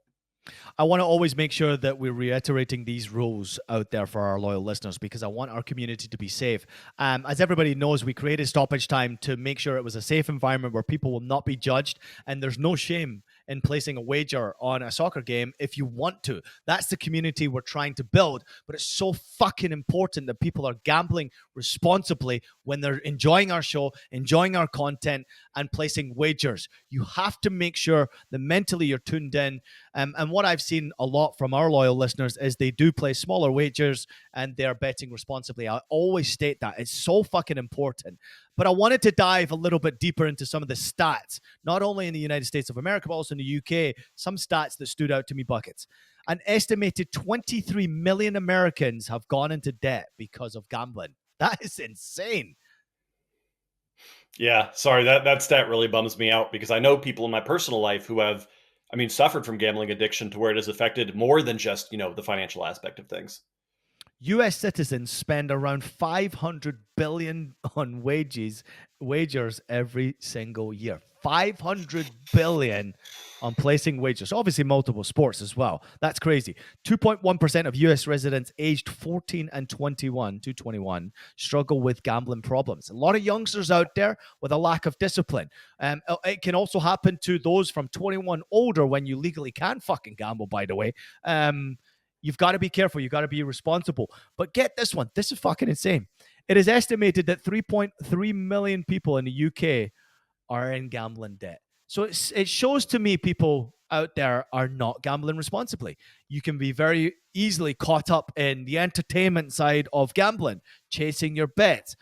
I want to always make sure that we're reiterating these rules out there for our loyal listeners, because I want our community to be safe. As everybody knows, we created Stoppage Time to make sure it was a safe environment where people will not be judged, and there's no shame in placing a wager on a soccer game if you want to. That's the community we're trying to build, but it's so fucking important that people are gambling responsibly when they're enjoying our show, enjoying our content, and placing wagers. You have to make sure that mentally you're tuned in. And what I've seen a lot from our loyal listeners is they do play smaller wagers and they're betting responsibly. I always state that. It's so fucking important. But I wanted to dive a little bit deeper into some of the stats, not only in the United States of America, but also in the UK. Some stats that stood out to me, Buckets. An estimated 23 million Americans have gone into debt because of gambling. That is insane. Yeah, sorry, that stat really bums me out, because I know people in my personal life who have, suffered from gambling addiction to where it has affected more than just, the financial aspect of things. US citizens spend around 500 billion on wagers every single year. 500 billion on placing wagers. Obviously multiple sports as well. That's crazy. 2.1% of US residents aged 14 and 21 to 21 struggle with gambling problems. A lot of youngsters out there with a lack of discipline. It can also happen to those from 21 older when you legally can fucking gamble, by the way. You've got to be careful. You've got to be responsible. But get this one. This is fucking insane. It is estimated that 3.3 million people in the UK are in gambling debt. So it shows to me people out there are not gambling responsibly. You can be very easily caught up in the entertainment side of gambling, chasing your bets.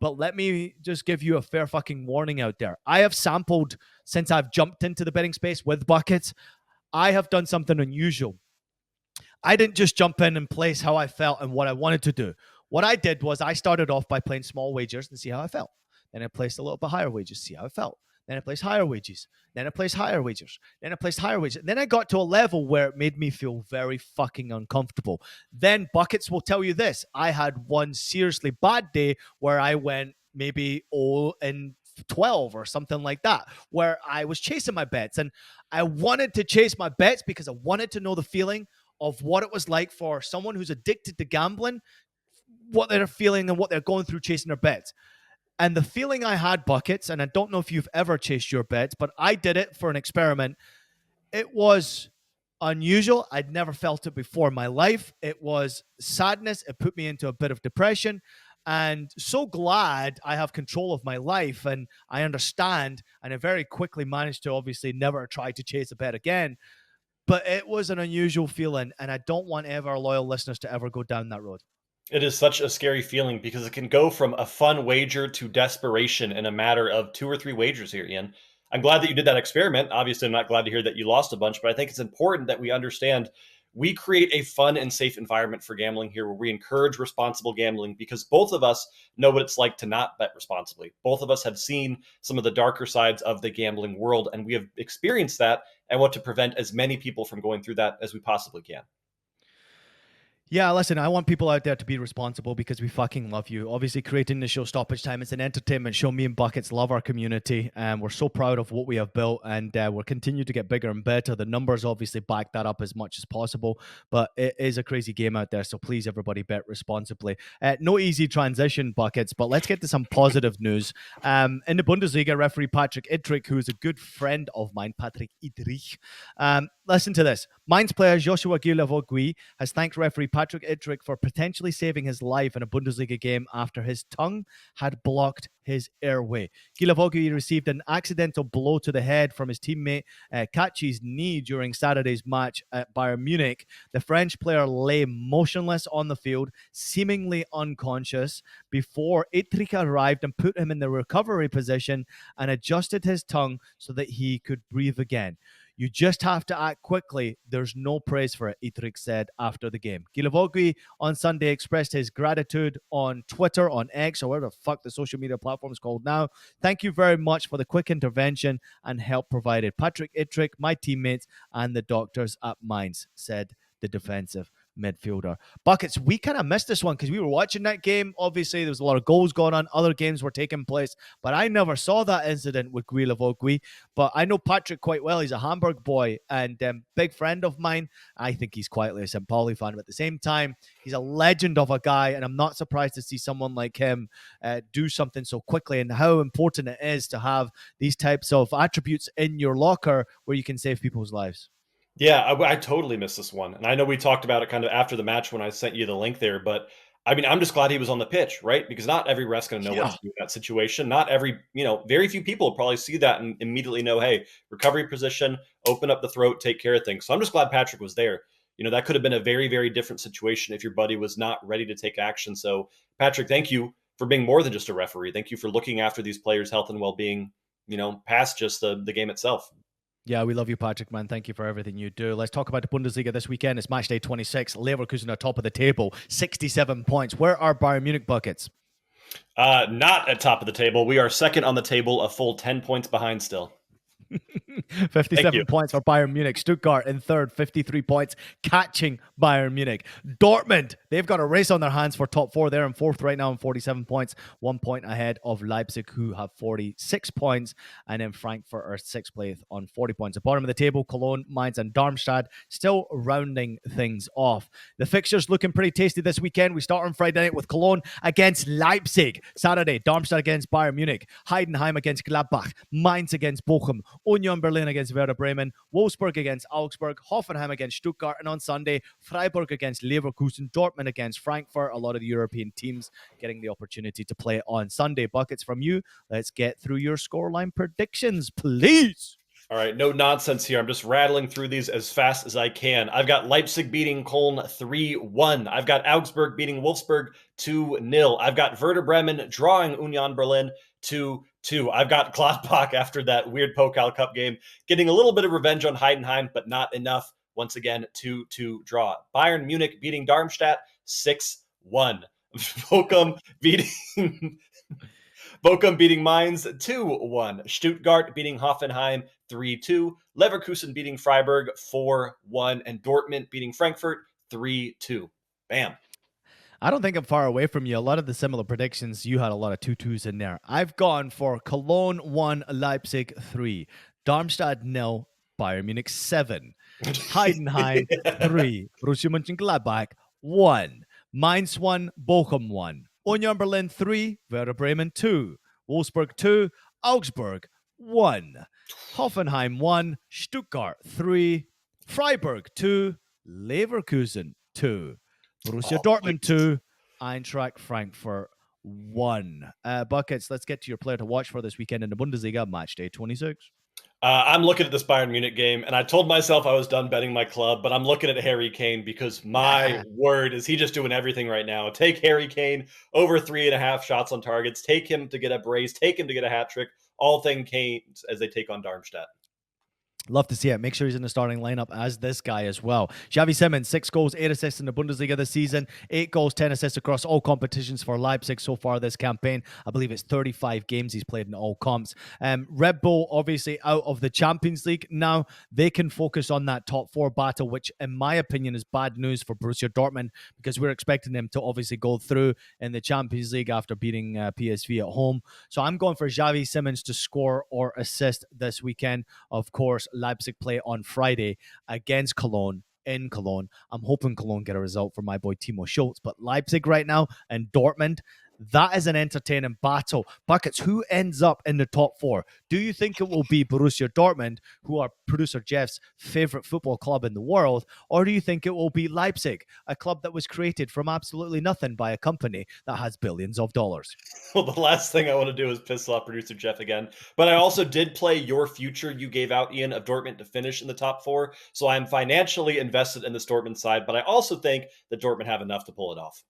But let me just give you a fair fucking warning out there. I have sampled since I've jumped into the betting space with Buckets. I have done something unusual. I didn't just jump in and place how I felt and what I wanted to do. What I did was I started off by playing small wagers and see how I felt. Then I placed a little bit higher wages, see how I felt. Then I placed higher wages. Then I placed higher wagers. Then I placed higher wages. Then I got to a level where it made me feel very fucking uncomfortable. Then Buckets will tell you this. I had one seriously bad day where I went maybe 0-12 or something like that, where I was chasing my bets. And I wanted to chase my bets because I wanted to know the feeling of what it was like for someone who's addicted to gambling, what they're feeling and what they're going through chasing their bets. And the feeling I had, Buckets, and I don't know if you've ever chased your bets, but I did it for an experiment. It was unusual. I'd never felt it before in my life. It was sadness. It put me into a bit of depression. And so glad I have control of my life and I understand. And I very quickly managed to obviously never try to chase a bet again. But it was an unusual feeling, and I don't want ever our loyal listeners to ever go down that road. It is such a scary feeling, because it can go from a fun wager to desperation in a matter of 2 or 3 wagers here, Ian. I'm glad that you did that experiment. Obviously, I'm not glad to hear that you lost a bunch, but I think it's important that we understand we create a fun and safe environment for gambling here, where we encourage responsible gambling, because both of us know what it's like to not bet responsibly. Both of us have seen some of the darker sides of the gambling world, and we have experienced that and want to prevent as many people from going through that as we possibly can. Yeah, listen, I want people out there to be responsible because we fucking love you. Obviously, creating the show Stoppage Time, it's an entertainment show. Me and Buckets love our community, and we're so proud of what we have built, and we're continuing to get bigger and better. The numbers obviously back that up as much as possible, but it is a crazy game out there, so please, everybody, bet responsibly. No easy transition, Buckets, but let's get to some positive news. In the Bundesliga, referee Patrick Idrich, who is a good friend of mine, Patrick Idrich, Listen to this. Mainz player Joshua Guilavogui has thanked referee Patrick Idrich for potentially saving his life in a Bundesliga game after his tongue had blocked his airway. Guilavogui received an accidental blow to the head from his teammate Kachi's knee during Saturday's match at Bayern Munich. The French player lay motionless on the field, seemingly unconscious, before Idrich arrived and put him in the recovery position and adjusted his tongue so that he could breathe again. You just have to act quickly. There's no praise for it, Idrich said after the game. Guilavogui on Sunday expressed his gratitude on Twitter, on X, or whatever the fuck the social media platform is called now. Thank you very much for the quick intervention and help provided. Patrick Idrich, my teammates, and the doctors at Mainz, said the defensive midfielder. Buckets, we kind of missed this one because we were watching that game. Obviously, there was a lot of goals going on. Other games were taking place, but I never saw that incident with Guilavogui. But I know Patrick quite well. He's a Hamburg boy and big friend of mine. I think he's quietly a St. Pauli fan, but at the same time, he's a legend of a guy, and I'm not surprised to see someone like him do something so quickly, and how important it is to have these types of attributes in your locker where you can save people's lives. Yeah, I totally missed this one. And I know we talked about it kind of after the match when I sent you the link there, but I mean, I'm just glad he was on the pitch, right? Because not every ref's going to know what to do in that situation. Not every, very few people will probably see that and immediately know, hey, recovery position, open up the throat, take care of things. So I'm just glad Patrick was there. That could have been a very, very different situation if your buddy was not ready to take action. So Patrick, thank you for being more than just a referee. Thank you for looking after these players' health and well-being, past just the game itself. Yeah, we love you, Patrick, man. Thank you for everything you do. Let's talk about the Bundesliga this weekend. It's match day 26. Leverkusen are top of the table, 67 points. Where are Bayern Munich Buckets? Not at top of the table. We are second on the table, a full 10 points behind still. 57 points for Bayern Munich. Stuttgart in third, 53 points, catching Bayern Munich. Dortmund, they've got a race on their hands for top four. They're in fourth right now on 47 points, 1 point ahead of Leipzig, who have 46 points, and then Frankfurt are sixth place on 40 points. At the bottom of the table, Cologne, Mainz, and Darmstadt still rounding things off. The fixtures looking pretty tasty this weekend. We start on Friday night with Cologne against Leipzig. Saturday, Darmstadt against Bayern Munich, Heidenheim against Gladbach, Mainz against Bochum, Union Berlin against Werder Bremen, Wolfsburg against Augsburg, Hoffenheim against Stuttgart, and on Sunday, Freiburg against Leverkusen, Dortmund against Frankfurt. A lot of the European teams getting the opportunity to play on Sunday. Buckets from you. Let's get through your scoreline predictions, please. All right, no nonsense here. I'm just rattling through these as fast as I can. I've got Leipzig beating Köln 3-1. I've got Augsburg beating Wolfsburg 2-0. I've got Werder Bremen drawing Union Berlin 2-2. I've got Gladbach after that weird Pokal Cup game getting a little bit of revenge on Heidenheim, but not enough. Once again, 2-2 draw. Bayern Munich beating Darmstadt 6-1. Bochum beating Mainz 2-1. Stuttgart beating Hoffenheim 3-2. Leverkusen beating Freiburg 4-1. And Dortmund beating Frankfurt 3-2. Bam. I don't think I'm far away from you. A lot of the similar predictions, you had a lot of 2-2s in there. I've gone for Cologne 1, Leipzig 3, Darmstadt 0, Bayern Munich 7, Heidenheim 3, Borussia Mönchengladbach 1, Mainz 1, Bochum 1, Union Berlin 3, Werder Bremen 2, Wolfsburg 2, Augsburg 1, Hoffenheim 1, Stuttgart 3, Freiburg 2, Leverkusen 2. Borussia Dortmund 2, Eintracht Frankfurt 1. Buckets, let's get to your player to watch for this weekend in the Bundesliga, match day 26. I'm looking at this Bayern Munich game, and I told myself I was done betting my club, but I'm looking at Harry Kane because my word, is he just doing everything right now. Take Harry Kane over 3.5 shots on targets. Take him to get a brace. Take him to get a hat trick. All thing Canes as they take on Darmstadt. Love to see it. Make sure he's in the starting lineup as this guy as well. Xavi Simons, 6 goals, 8 assists in the Bundesliga this season. 8 goals, 10 assists across all competitions for Leipzig so far this campaign. I believe it's 35 games he's played in all comps. Red Bull, obviously, out of the Champions League now. They can focus on that top 4 battle, which, in my opinion, is bad news for Borussia Dortmund because we're expecting them to obviously go through in the Champions League after beating PSV at home. So I'm going for Xavi Simons to score or assist this weekend. Of course, Leipzig play on Friday against Cologne in Cologne. I'm hoping Cologne get a result for my boy Timo Schultz, but Leipzig right now and Dortmund, That is an entertaining battle. Buckets, who ends up in the top four? Do you think it will be Borussia Dortmund, who are producer Jeff's favorite football club in the world, or do you think it will be Leipzig, a club that was created from absolutely nothing by a company that has billions of dollars? Well, the last thing I want to do is piss off producer Jeff again. But I also did play your future you gave out, Ian, of Dortmund to finish in the top four. So I'm financially invested in this Dortmund side, but I also think that Dortmund have enough to pull it off.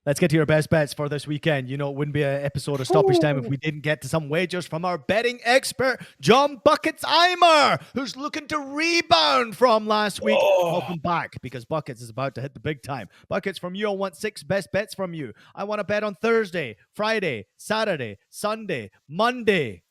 Let's get to your best bets for this weekend. You know, it wouldn't be an episode of Stoppage Time if we didn't get to some wagers from our betting expert, John Buckets Eimer, who's looking to rebound from last week. Welcome back, because Buckets is about to hit the big time. Buckets, from you, I want 6 best bets from you. I want to bet on Thursday, Friday, Saturday, Sunday, Monday,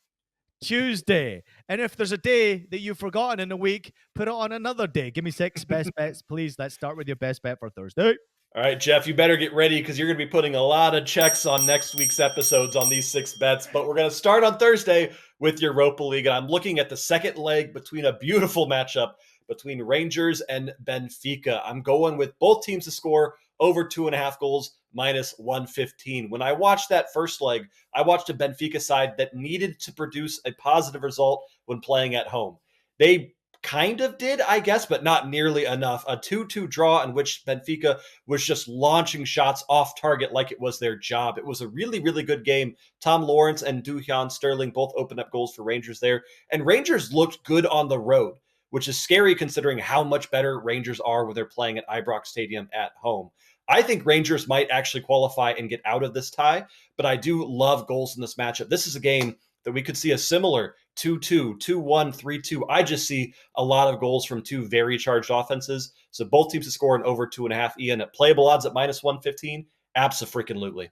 Tuesday. And if there's a day that you've forgotten in a week, put it on another day. Give me 6 best bets, please. Let's start with your best bet for Thursday. All right, Jeff, you better get ready because you're going to be putting a lot of checks on next week's episodes on these 6 bets. But we're going to start on Thursday with Europa League. And I'm looking at the second leg between a beautiful matchup between Rangers and Benfica. I'm going with both teams to score over 2.5 goals, minus 115. When I watched that first leg, I watched a Benfica side that needed to produce a positive result when playing at home. They kind of did, I guess, but not nearly enough. A 2-2 draw in which Benfica was just launching shots off target like it was their job. It was a really, really good game. Tom Lawrence and Dujan Sterling both opened up goals for Rangers there. And Rangers looked good on the road, which is scary considering how much better Rangers are when they're playing at Ibrox Stadium at home. I think Rangers might actually qualify and get out of this tie, but I do love goals in this matchup. This is a game that we could see a similar 2-2, 2-1, 3-2. I just see a lot of goals from two very charged offenses. So both teams to score in over 2.5. Ian, at playable odds at minus 115, abso-freaking-lutely.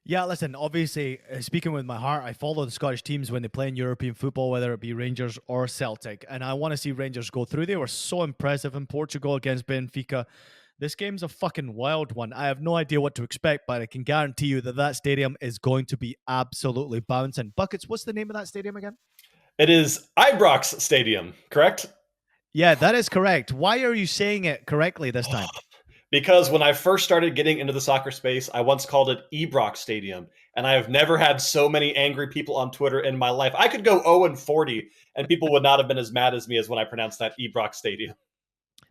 Yeah, listen, obviously, speaking with my heart, I follow the Scottish teams when they play in European football, whether it be Rangers or Celtic. And I want to see Rangers go through. They were so impressive in Portugal against Benfica. This game's a fucking wild one. I have no idea what to expect, but I can guarantee you that that stadium is going to be absolutely bouncing. Buckets, what's the name of that stadium again? It is Ibrox Stadium, correct? Yeah, that is correct. Why are you saying it correctly this time? Because when I first started getting into the soccer space, I once called it Ibrox Stadium, and I have never had so many angry people on Twitter in my life. I could go 0-40, and people would not have been as mad as me as when I pronounced that Ibrox Stadium.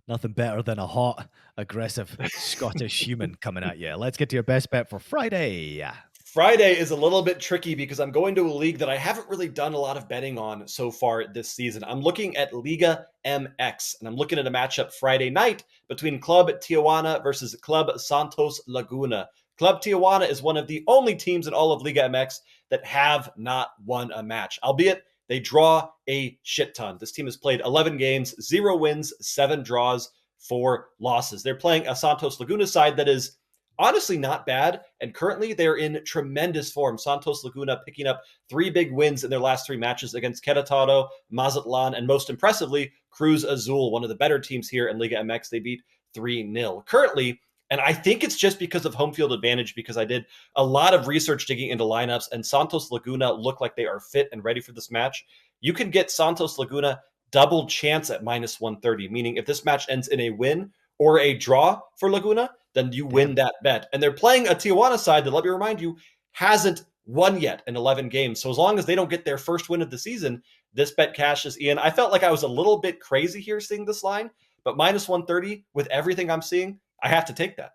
Nothing better than a hot, aggressive Scottish human coming at you. Let's get to your best bet for Friday. Friday is a little bit tricky because I'm going to a league that I haven't really done a lot of betting on so far this season. I'm looking at Liga MX, and I'm looking at a matchup Friday night between Club Tijuana versus Club Santos Laguna. Club Tijuana is one of the only teams in all of Liga MX that have not won a match, albeit they draw a shit ton. This team has played 11 games, 0 wins, 7 draws, 4 losses. They're playing a Santos Laguna side that is honestly not bad, and currently they're in tremendous form. Santos Laguna picking up 3 big wins in their last 3 matches against Querétaro, Mazatlan, and most impressively, Cruz Azul, one of the better teams here in Liga MX. They beat 3-0. Currently, and I think it's just because of home field advantage, because I did a lot of research digging into lineups, and Santos Laguna look like they are fit and ready for this match. You can get Santos Laguna double chance at minus 130, meaning if this match ends in a win or a draw for Laguna, then you win that bet. And they're playing a Tijuana side that, let me remind you, hasn't won yet in 11 games. So as long as they don't get their first win of the season, this bet cashes. Ian, I felt like I was a little bit crazy here seeing this line, but minus 130 with everything I'm seeing, I have to take that.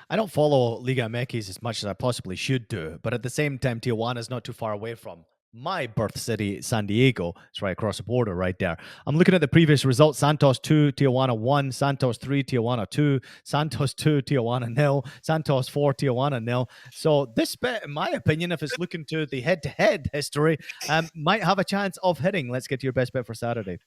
I don't follow Liga MX as much as I possibly should do, but at the same time, Tijuana is not too far away from my birth city, San Diego. It's right across the border right there. I'm looking at the previous results. Santos 2, Tijuana 1, Santos 3, Tijuana 2, Santos 2, Tijuana 0, Santos 4, Tijuana 0. So this bet, in my opinion, if it's looking to the head-to-head history, might have a chance of hitting. Let's get to your best bet for Saturday.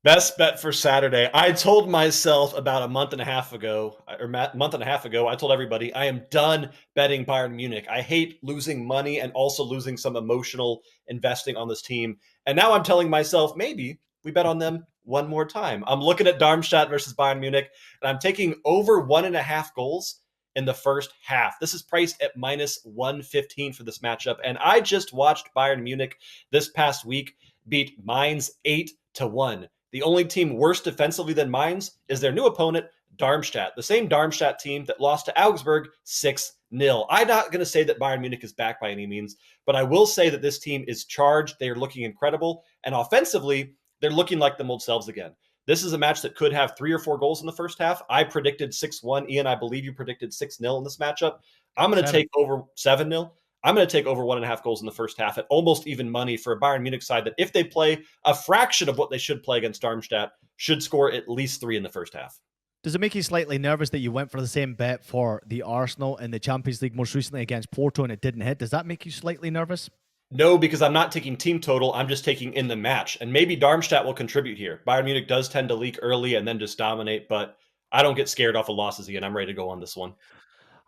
Best bet for Saturday. I told myself about a month and a half ago, I told everybody I am done betting Bayern Munich. I hate losing money and also losing some emotional investing on this team. And now I'm telling myself, maybe we bet on them one more time. I'm looking at Darmstadt versus Bayern Munich, and I'm taking over 1.5 goals in the first half. This is priced at minus 115 for this matchup. And I just watched Bayern Munich this past week beat Mainz 8-1. The only team worse defensively than Mainz is their new opponent, Darmstadt, the same Darmstadt team that lost to Augsburg 6-0. I'm not going to say that Bayern Munich is back by any means, but I will say that this team is charged. They are looking incredible. And offensively, they're looking like them old selves again. This is a match that could have 3 or 4 goals in the first half. I predicted 6-1. Ian, I believe you predicted 6-0 in this matchup. I'm going to take over 7-0. I'm going to take over 1.5 goals in the first half at almost even money for a Bayern Munich side that, if they play a fraction of what they should play against Darmstadt, should score at least 3 in the first half. Does it make you slightly nervous that you went for the same bet for the Arsenal in the Champions League most recently against Porto and it didn't hit? Does that make you slightly nervous? No, because I'm not taking team total. I'm just taking in the match. And maybe Darmstadt will contribute here. Bayern Munich does tend to leak early and then just dominate, but I don't get scared off of losses again. I'm ready to go on this one.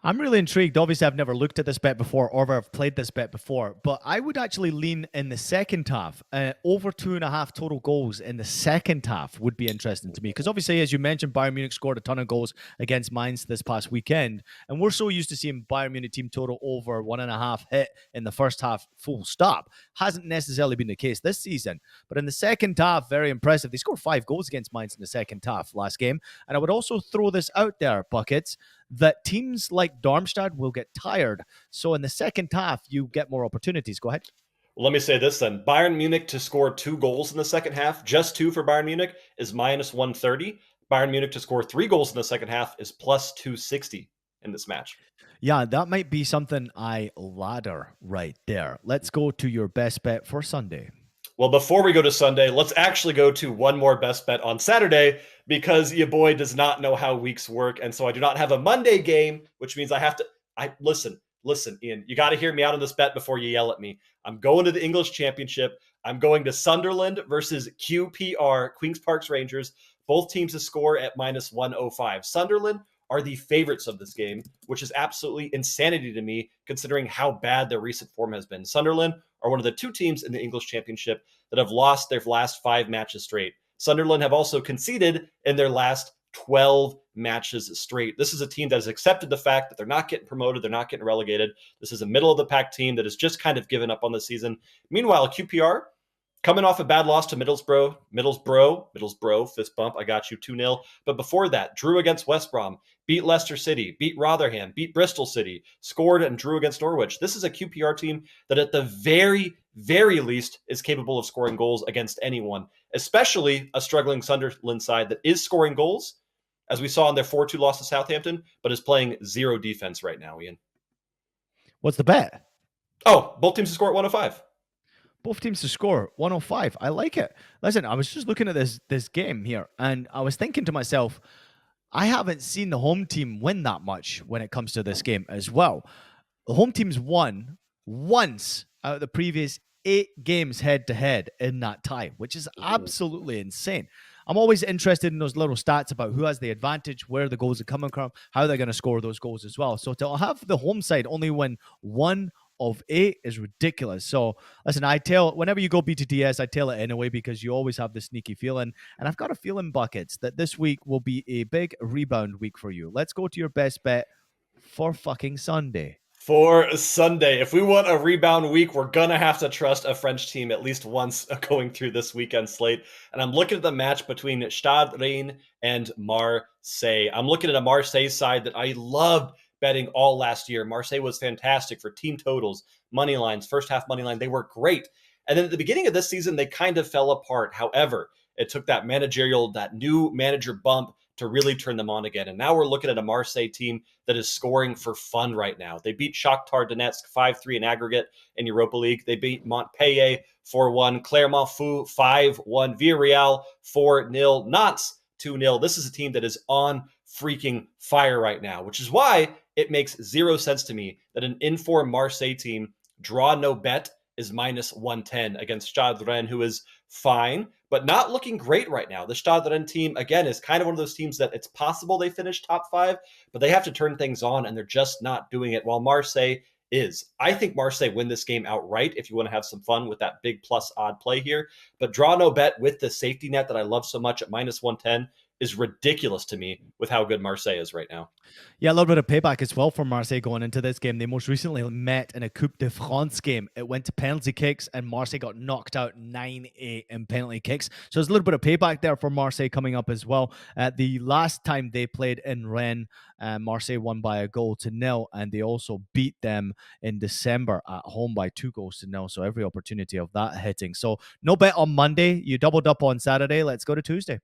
I'm really intrigued. Obviously, I've never looked at this bet before or I've played this bet before, but I would actually lean in the second half. Over 2.5 total goals in the second half would be interesting to me because obviously, as you mentioned, Bayern Munich scored a ton of goals against Mainz this past weekend, and we're so used to seeing Bayern Munich team total over 1.5 hit in the first half full stop. Hasn't necessarily been the case this season, but in the second half, very impressive. They scored 5 goals against Mainz in the second half last game, and I would also throw this out there, Buckets, that teams like Darmstadt will get tired. So in the second half, you get more opportunities. Go ahead. Well, let me say this then. Bayern Munich to score 2 goals in the second half, just 2 for Bayern Munich, is minus 130. Bayern Munich to score 3 goals in the second half is plus 260 in this match. Yeah, that might be something I ladder right there. Let's go to your best bet for Sunday. Well, before we go to Sunday, let's actually go to one more best bet on Saturday because your boy does not know how weeks work. And so I do not have a Monday game, which means I have to, listen, Ian, you got to hear me out on this bet before you yell at me. I'm going to the English Championship. I'm going to Sunderland versus QPR, Queen's Park Rangers. Both teams to score at minus 105. Sunderland are the favorites of this game, which is absolutely insanity to me, considering how bad their recent form has been. Sunderland are one of the 2 teams in the English Championship that have lost their last 5 matches straight. Sunderland have also conceded in their last 12 matches straight. This is a team that has accepted the fact that they're not getting promoted, they're not getting relegated. This is a middle-of-the-pack team that has just kind of given up on the season. Meanwhile, QPR, coming off a bad loss to Middlesbrough, fist bump, I got you, 2-0. But before that, drew against West Brom, beat Leicester City, beat Rotherham, beat Bristol City, scored and drew against Norwich. This is a QPR team that at the very, very least is capable of scoring goals against anyone, especially a struggling Sunderland side that is scoring goals, as we saw in their 4-2 loss to Southampton, but is playing 0 defense right now, Ian. What's the bet? Oh, both teams to score at 105. Both teams to score 105. I like it. Listen, I was just looking at this game here, and I was thinking to myself, I haven't seen the home team win that much when it comes to this game as well. The home team's won once out of the previous 8 games head-to-head in that tie, which is absolutely insane. I'm always interested in those little stats about who has the advantage, where the goals are coming from, how they're going to score those goals as well. So to have the home side only win 1 of 8 is ridiculous. So listen, whenever you go BTTS, I tell it anyway because you always have this sneaky feeling. And I've got a feeling, Buckets, that this week will be a big rebound week for you. Let's go to your best bet for fucking Sunday. For Sunday, if we want a rebound week, we're going to have to trust a French team at least once going through this weekend slate. And I'm looking at the match between Stade Rennes and Marseille. I'm looking at a Marseille side that I loved betting all last year. Marseille was fantastic for team totals, money lines, first half money line. They were great. And then at the beginning of this season, they kind of fell apart. However, it took that new manager bump to really turn them on again. And now we're looking at a Marseille team that is scoring for fun right now. They beat Shakhtar Donetsk 5-3 in aggregate in Europa League. They beat Montpellier 4-1, Clermont-Foot 5-1, Villarreal 4-0, Nantes 2-0. This is a team that is on freaking fire right now, which is why it makes 0 sense to me that an informed Marseille team draw no bet is minus 110 against Stade Rennes, who is fine, but not looking great right now. The Stade Rennes team, again, is kind of one of those teams that it's possible they finish top 5, but they have to turn things on, and they're just not doing it, while Marseille is. I think Marseille win this game outright if you want to have some fun with that big plus odd play here, but draw no bet with the safety net that I love so much at minus 110 is ridiculous to me with how good Marseille is right now. Yeah, a little bit of payback as well for Marseille going into this game. They most recently met in a Coupe de France game. It went to penalty kicks, and Marseille got knocked out 9-8 in penalty kicks. So there's a little bit of payback there for Marseille coming up as well. The last time they played in Rennes, Marseille won by a goal to nil, and they also beat them in December at home by 2-0. So every opportunity of that hitting. So no bet on Monday. You doubled up on Saturday. Let's go to Tuesday.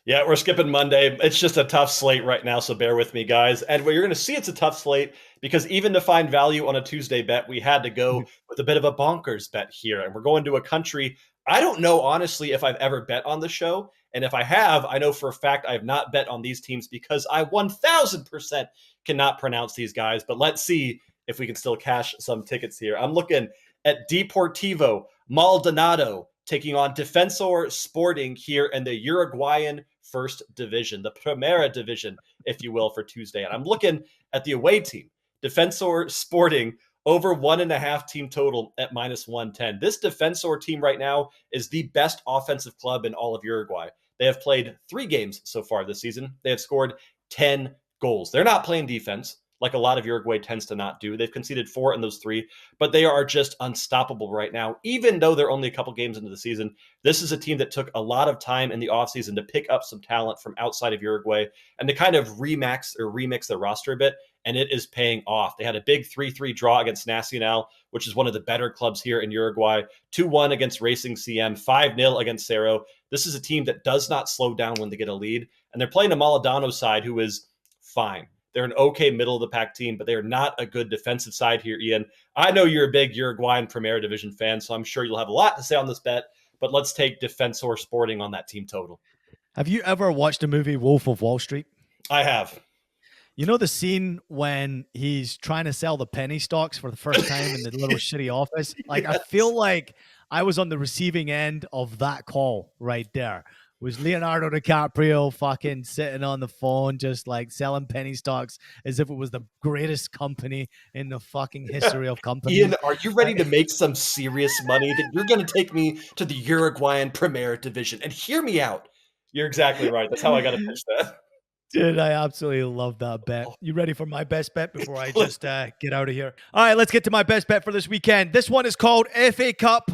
Yeah, we're skipping Monday. It's just a tough slate right now, so bear with me, guys. And what you're going to see, it's a tough slate because even to find value on a Tuesday bet, we had to go with a bit of a bonkers bet here. And we're going to a country I don't know, honestly, if I've ever bet on the show. And if I have, I know for a fact I have not bet on these teams because I 1,000% cannot pronounce these guys. But let's see if we can still cash some tickets here. I'm looking at Deportivo Maldonado taking on Defensor Sporting here in the Uruguayan First Division, the Primera Division, if you will, for Tuesday. And I'm looking at the away team, Defensor Sporting, over 1.5 team total at -110. This Defensor team right now is the best offensive club in all of Uruguay. They have played 3 games so far this season. They have scored 10 goals. They're not playing defense like a lot of Uruguay tends to not do. They've conceded 4 in those 3, but they are just unstoppable right now, even though they're only a couple games into the season. This is a team that took a lot of time in the offseason to pick up some talent from outside of Uruguay and to kind of remix their roster a bit, and it is paying off. They had a big 3-3 draw against Nacional, which is one of the better clubs here in Uruguay, 2-1 against Racing CM, 5-0 against Cerro. This is a team that does not slow down when they get a lead, and they're playing a Maladano side who is fine. They're an okay middle-of-the-pack team, but they are not a good defensive side here, Ian. I know you're a big Uruguayan Primera Division fan, so I'm sure you'll have a lot to say on this bet, but let's take Defensor Sporting on that team total. Have you ever watched the movie Wolf of Wall Street? I have. You know the scene when he's trying to sell the penny stocks for the first time in the little shitty office? Like, yes. I feel like I was on the receiving end of that call right there. Was Leonardo DiCaprio fucking sitting on the phone just like selling penny stocks as if it was the greatest company in the fucking history of companies? Ian, are you ready to make some serious money that you're going to take me to the Uruguayan Primera Division? And hear me out. You're exactly right. That's how I got to pitch that. Dude, I absolutely love that bet. You ready for my best bet before I just get out of here? All right, let's get to my best bet for this weekend. This one is called FA Cup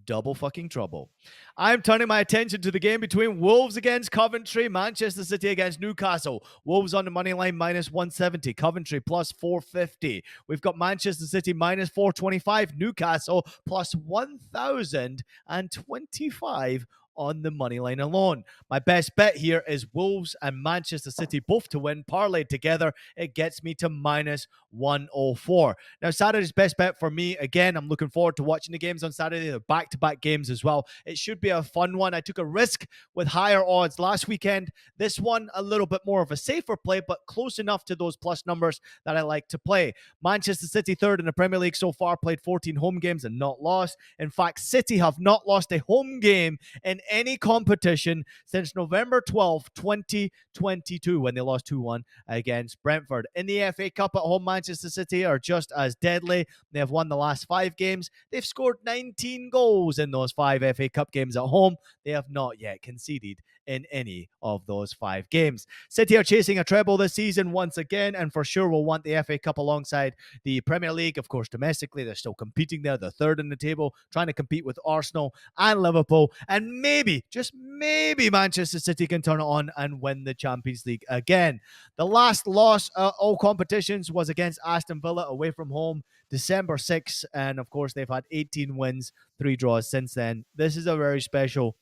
Double Fucking Trouble. I'm turning my attention to the game between Wolves against Coventry, Manchester City against Newcastle. Wolves on the money line -170, Coventry +450. We've got Manchester City -425, Newcastle +1,025 on the money line alone. My best bet here is Wolves and Manchester City both to win. Parlayed together, it gets me to -104. Now, Saturday's best bet for me, again, I'm looking forward to watching the games on Saturday. They're back-to-back games as well. It should be a fun one. I took a risk with higher odds last weekend. This one, a little bit more of a safer play, but close enough to those plus numbers that I like to play. Manchester City third in the Premier League so far, played 14 home games and not lost. In fact, City have not lost a home game in any competition since November 12th, 2022, when they lost 2-1 against Brentford. In the FA Cup at home, Manchester City are just as deadly. They have won the last 5 games. They've scored 19 goals in those 5 FA Cup games at home. They have not yet conceded in any of those 5 games. City are chasing a treble this season once again, and for sure will want the FA Cup alongside the Premier League. Of course, domestically, they're still competing there. They're third in the table, trying to compete with Arsenal and Liverpool, and maybe, just maybe, Manchester City can turn it on and win the Champions League again. The last loss all competitions was against Aston Villa away from home, December 6th, and of course, they've had 18 wins, 3 draws since then. This is a very special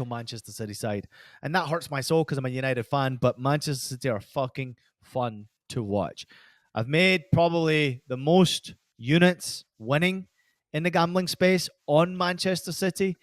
Manchester City side. And that hurts my soul because I'm a United fan, but Manchester City are fucking fun to watch. I've made probably the most units winning in the gambling space on Manchester City.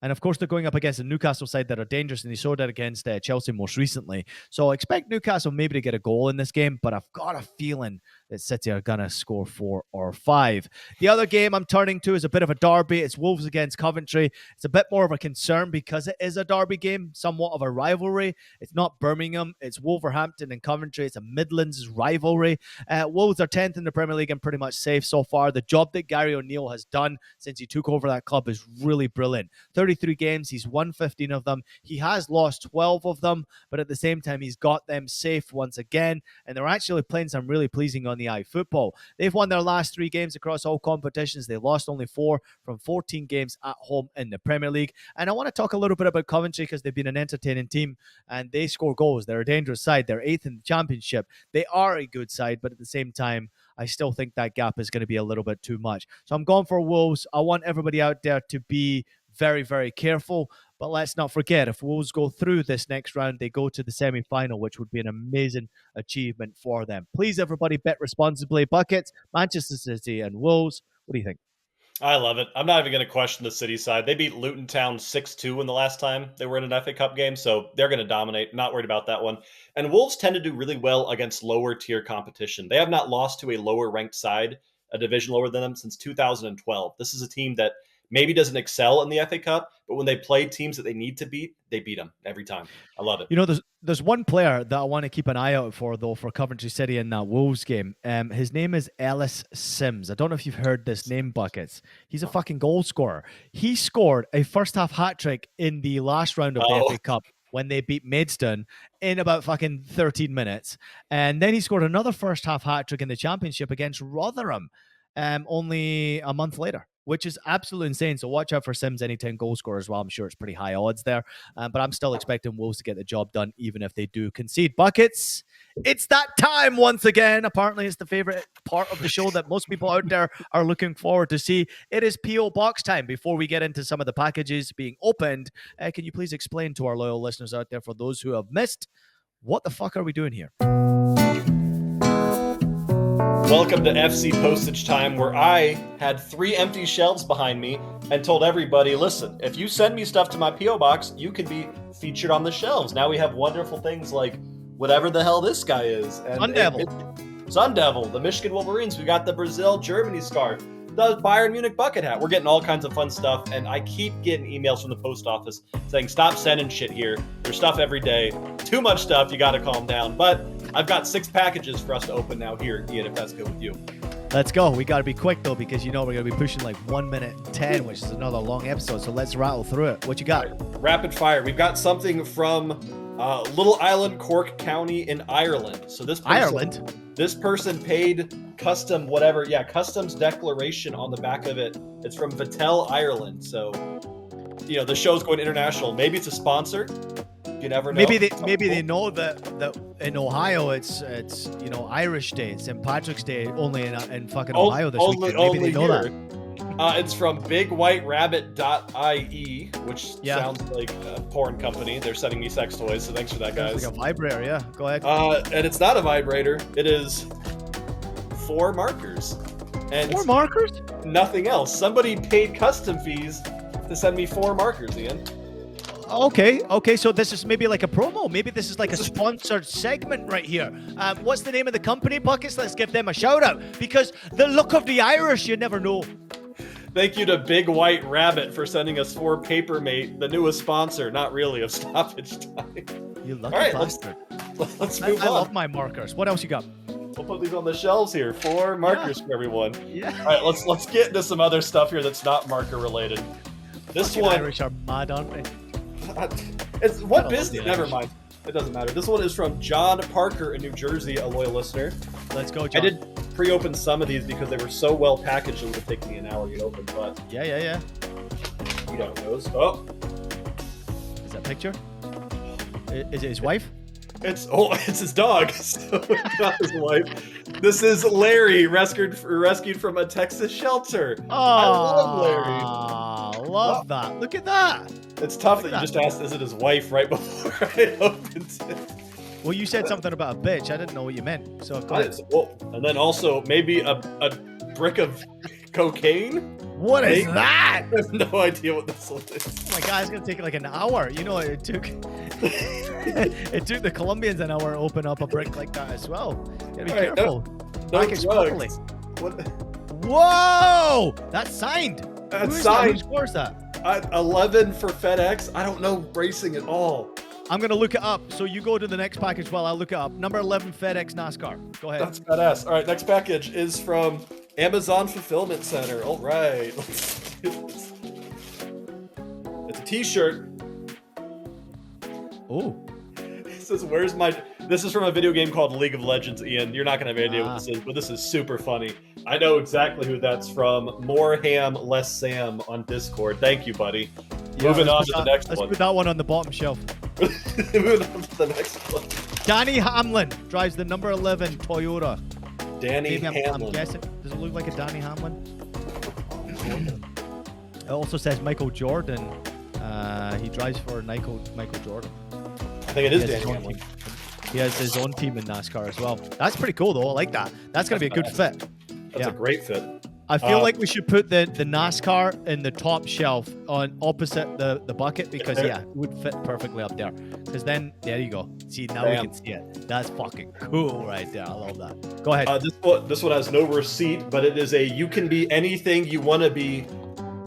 And of course, they're going up against a Newcastle side that are dangerous, and they showed that against Chelsea most recently. So I expect Newcastle maybe to get a goal in this game, but I've got a feeling that City are going to score 4 or 5. The other game I'm turning to is a bit of a derby. It's Wolves against Coventry. It's a bit more of a concern because it is a derby game, somewhat of a rivalry. It's not Birmingham. It's Wolverhampton and Coventry. It's a Midlands rivalry. Wolves are 10th in the Premier League and pretty much safe so far. The job that Gary O'Neill has done since he took over that club is really brilliant. 33 games. He's won 15 of them. He has lost 12 of them, but at the same time, he's got them safe once again, and they're actually playing some really pleasing on the eye football. They've won their last 3 games across all competitions. They lost only 4 from 14 games at home in the Premier League. And I want to talk a little bit about Coventry because they've been an entertaining team and they score goals. They're a dangerous side. They're 8th in the Championship. They are a good side, but at the same time, I still think that gap is going to be a little bit too much. So I'm going for Wolves. I want everybody out there to be very, very careful. But let's not forget, if Wolves go through this next round, they go to the semi-final, which would be an amazing achievement for them. Please, everybody, bet responsibly. Buckets, Manchester City, and Wolves. What do you think? I love it. I'm not even going to question the City side. They beat Luton Town 6-2 in the last time they were in an FA Cup game, so they're going to dominate. Not worried about that one. And Wolves tend to do really well against lower tier competition. They have not lost to a lower ranked side, a division lower than them, since 2012. This is a team that maybe doesn't excel in the FA Cup, but when they play teams that they need to beat, they beat them every time. I love it. You know, there's one player that I want to keep an eye out for, though, for Coventry City in that Wolves game. His name is Ellis Sims. I don't know if you've heard this name, Buckets. He's a fucking goal scorer. He scored a first-half hat-trick in the last round of the FA Cup when they beat Maidstone in about fucking 13 minutes. And then he scored another first-half hat-trick in the Championship against Rotherham only a month later, which is absolutely insane. So watch out for Sims anytime goal scorer as well. I'm sure it's pretty high odds there. But I'm still expecting Wolves to get the job done, even if they do concede. Buckets, it's that time once again. Apparently, it's the favorite part of the show that most people out there are looking forward to see. It is P.O. Box time. Before we get into some of the packages being opened, can you please explain to our loyal listeners out there, for those who have missed, what the fuck are we doing here? Welcome to FC Postage Time, where I had 3 empty shelves behind me and told everybody, listen, if you send me stuff to my P.O. Box, you can be featured on the shelves. Now we have wonderful things like whatever the hell this guy is. And Sun Devil, the Michigan Wolverines. We got the Brazil-Germany scarf, the Bayern Munich bucket hat. We're getting all kinds of fun stuff, and I keep getting emails from the post office saying, stop sending shit here. There's stuff every day. Too much stuff. You got to calm down. But I've got 6 packages for us to open now here, Ian, if that's good with you. Let's go. We got to be quick, though, because you know we're going to be pushing like 1 minute and 10, which is another long episode. So let's rattle through it. What you got? Right. Rapid fire. We've got something from Little Island, Cork County in Ireland. So this person paid custom whatever. Yeah, customs declaration on the back of it. It's from Vatel, Ireland. So, you know, the show's going international. Maybe it's a sponsor. You never know. Maybe they know that in Ohio it's you know, Irish Day, it's St. Patrick's Day only in fucking Ohio this weekend. Maybe they know here. That. It's from BigWhiteRabbit.ie, which sounds like a porn company. They're sending me sex toys, so thanks for that, guys. Like a vibrator, yeah. Go ahead. And it's not a vibrator. It is 4 markers. And 4 markers? Nothing else. Somebody paid custom fees to send me 4 markers, Ian. Okay, so this is maybe like a promo. Maybe this is like a sponsored segment right here. What's the name of the company, Buckets? Let's give them a shout out, because the look of the Irish, you never know. Thank you to Big White Rabbit for sending us 4 Papermate, the newest sponsor, not really, of Stoppage Time. You lucky bastard. Let's move on. I love my markers. What else you got? We'll put these on the shelves here. 4 markers for everyone. Yeah. All right, let's get into some other stuff here that's not marker related. This fucking one. Irish are mad, aren't they? It's what business? Never mind. It doesn't matter. This one is from John Parker in New Jersey, a loyal listener. Let's go, John. I did pre-open some of these because they were so well packaged it would have taken me an hour to get open, but yeah. You know how it goes. Oh, is that a picture? Is it his wife? It's his dog. So not his wife. This is Larry, rescued from a Texas shelter. Oh, I love Larry. Love that. Look at that. It's tough that you just asked, is it his wife, right before I opened it. Well, you said something about a bitch. I didn't know what you meant. So go ahead. And then also maybe a brick of cocaine. What is that? I have no idea what this one is. Oh my God, it's gonna take like an hour. You know, it took. It took the Colombians an hour to open up a brick like that as well. Gotta be All right, careful. No Package properly. drugs. What? Whoa! That's signed. That's Who signed. scores that? 11 for FedEx. I don't know racing at all. I'm gonna look it up. So you go to the next package while I look it up. Number 11 FedEx NASCAR. Go ahead. That's badass. All right, next package is from Amazon Fulfillment Center. All right. It's a t-shirt. Oh. It says, where's my... This is from a video game called League of Legends, Ian. You're not going to have any idea what this is, but this is super funny. I know exactly who that's from. More ham, less Sam on Discord. Thank you, buddy. Yeah, Moving on to the next let's one. put that one on the bottom shelf. Moving on to the next one. Danny Hamlin drives the number 11 Toyota. Danny Maybe I'm Hamlin. guessing. Does it look like a Danny Hamlin? It also says Michael Jordan. He drives for Michael Jordan. I think it is He has Danny his own Hamlin. team. He has his own team in NASCAR as well. That's pretty cool though. I like that. That's gonna be a good fit. That's a great fit. I feel like we should put the NASCAR in the top shelf on opposite the bucket because There. yeah, it would fit perfectly up there. Because then there you go. See now Bam. we can see it. That's fucking cool right there. I love that. Go ahead. This one has no receipt, but it is a you can be anything you want to be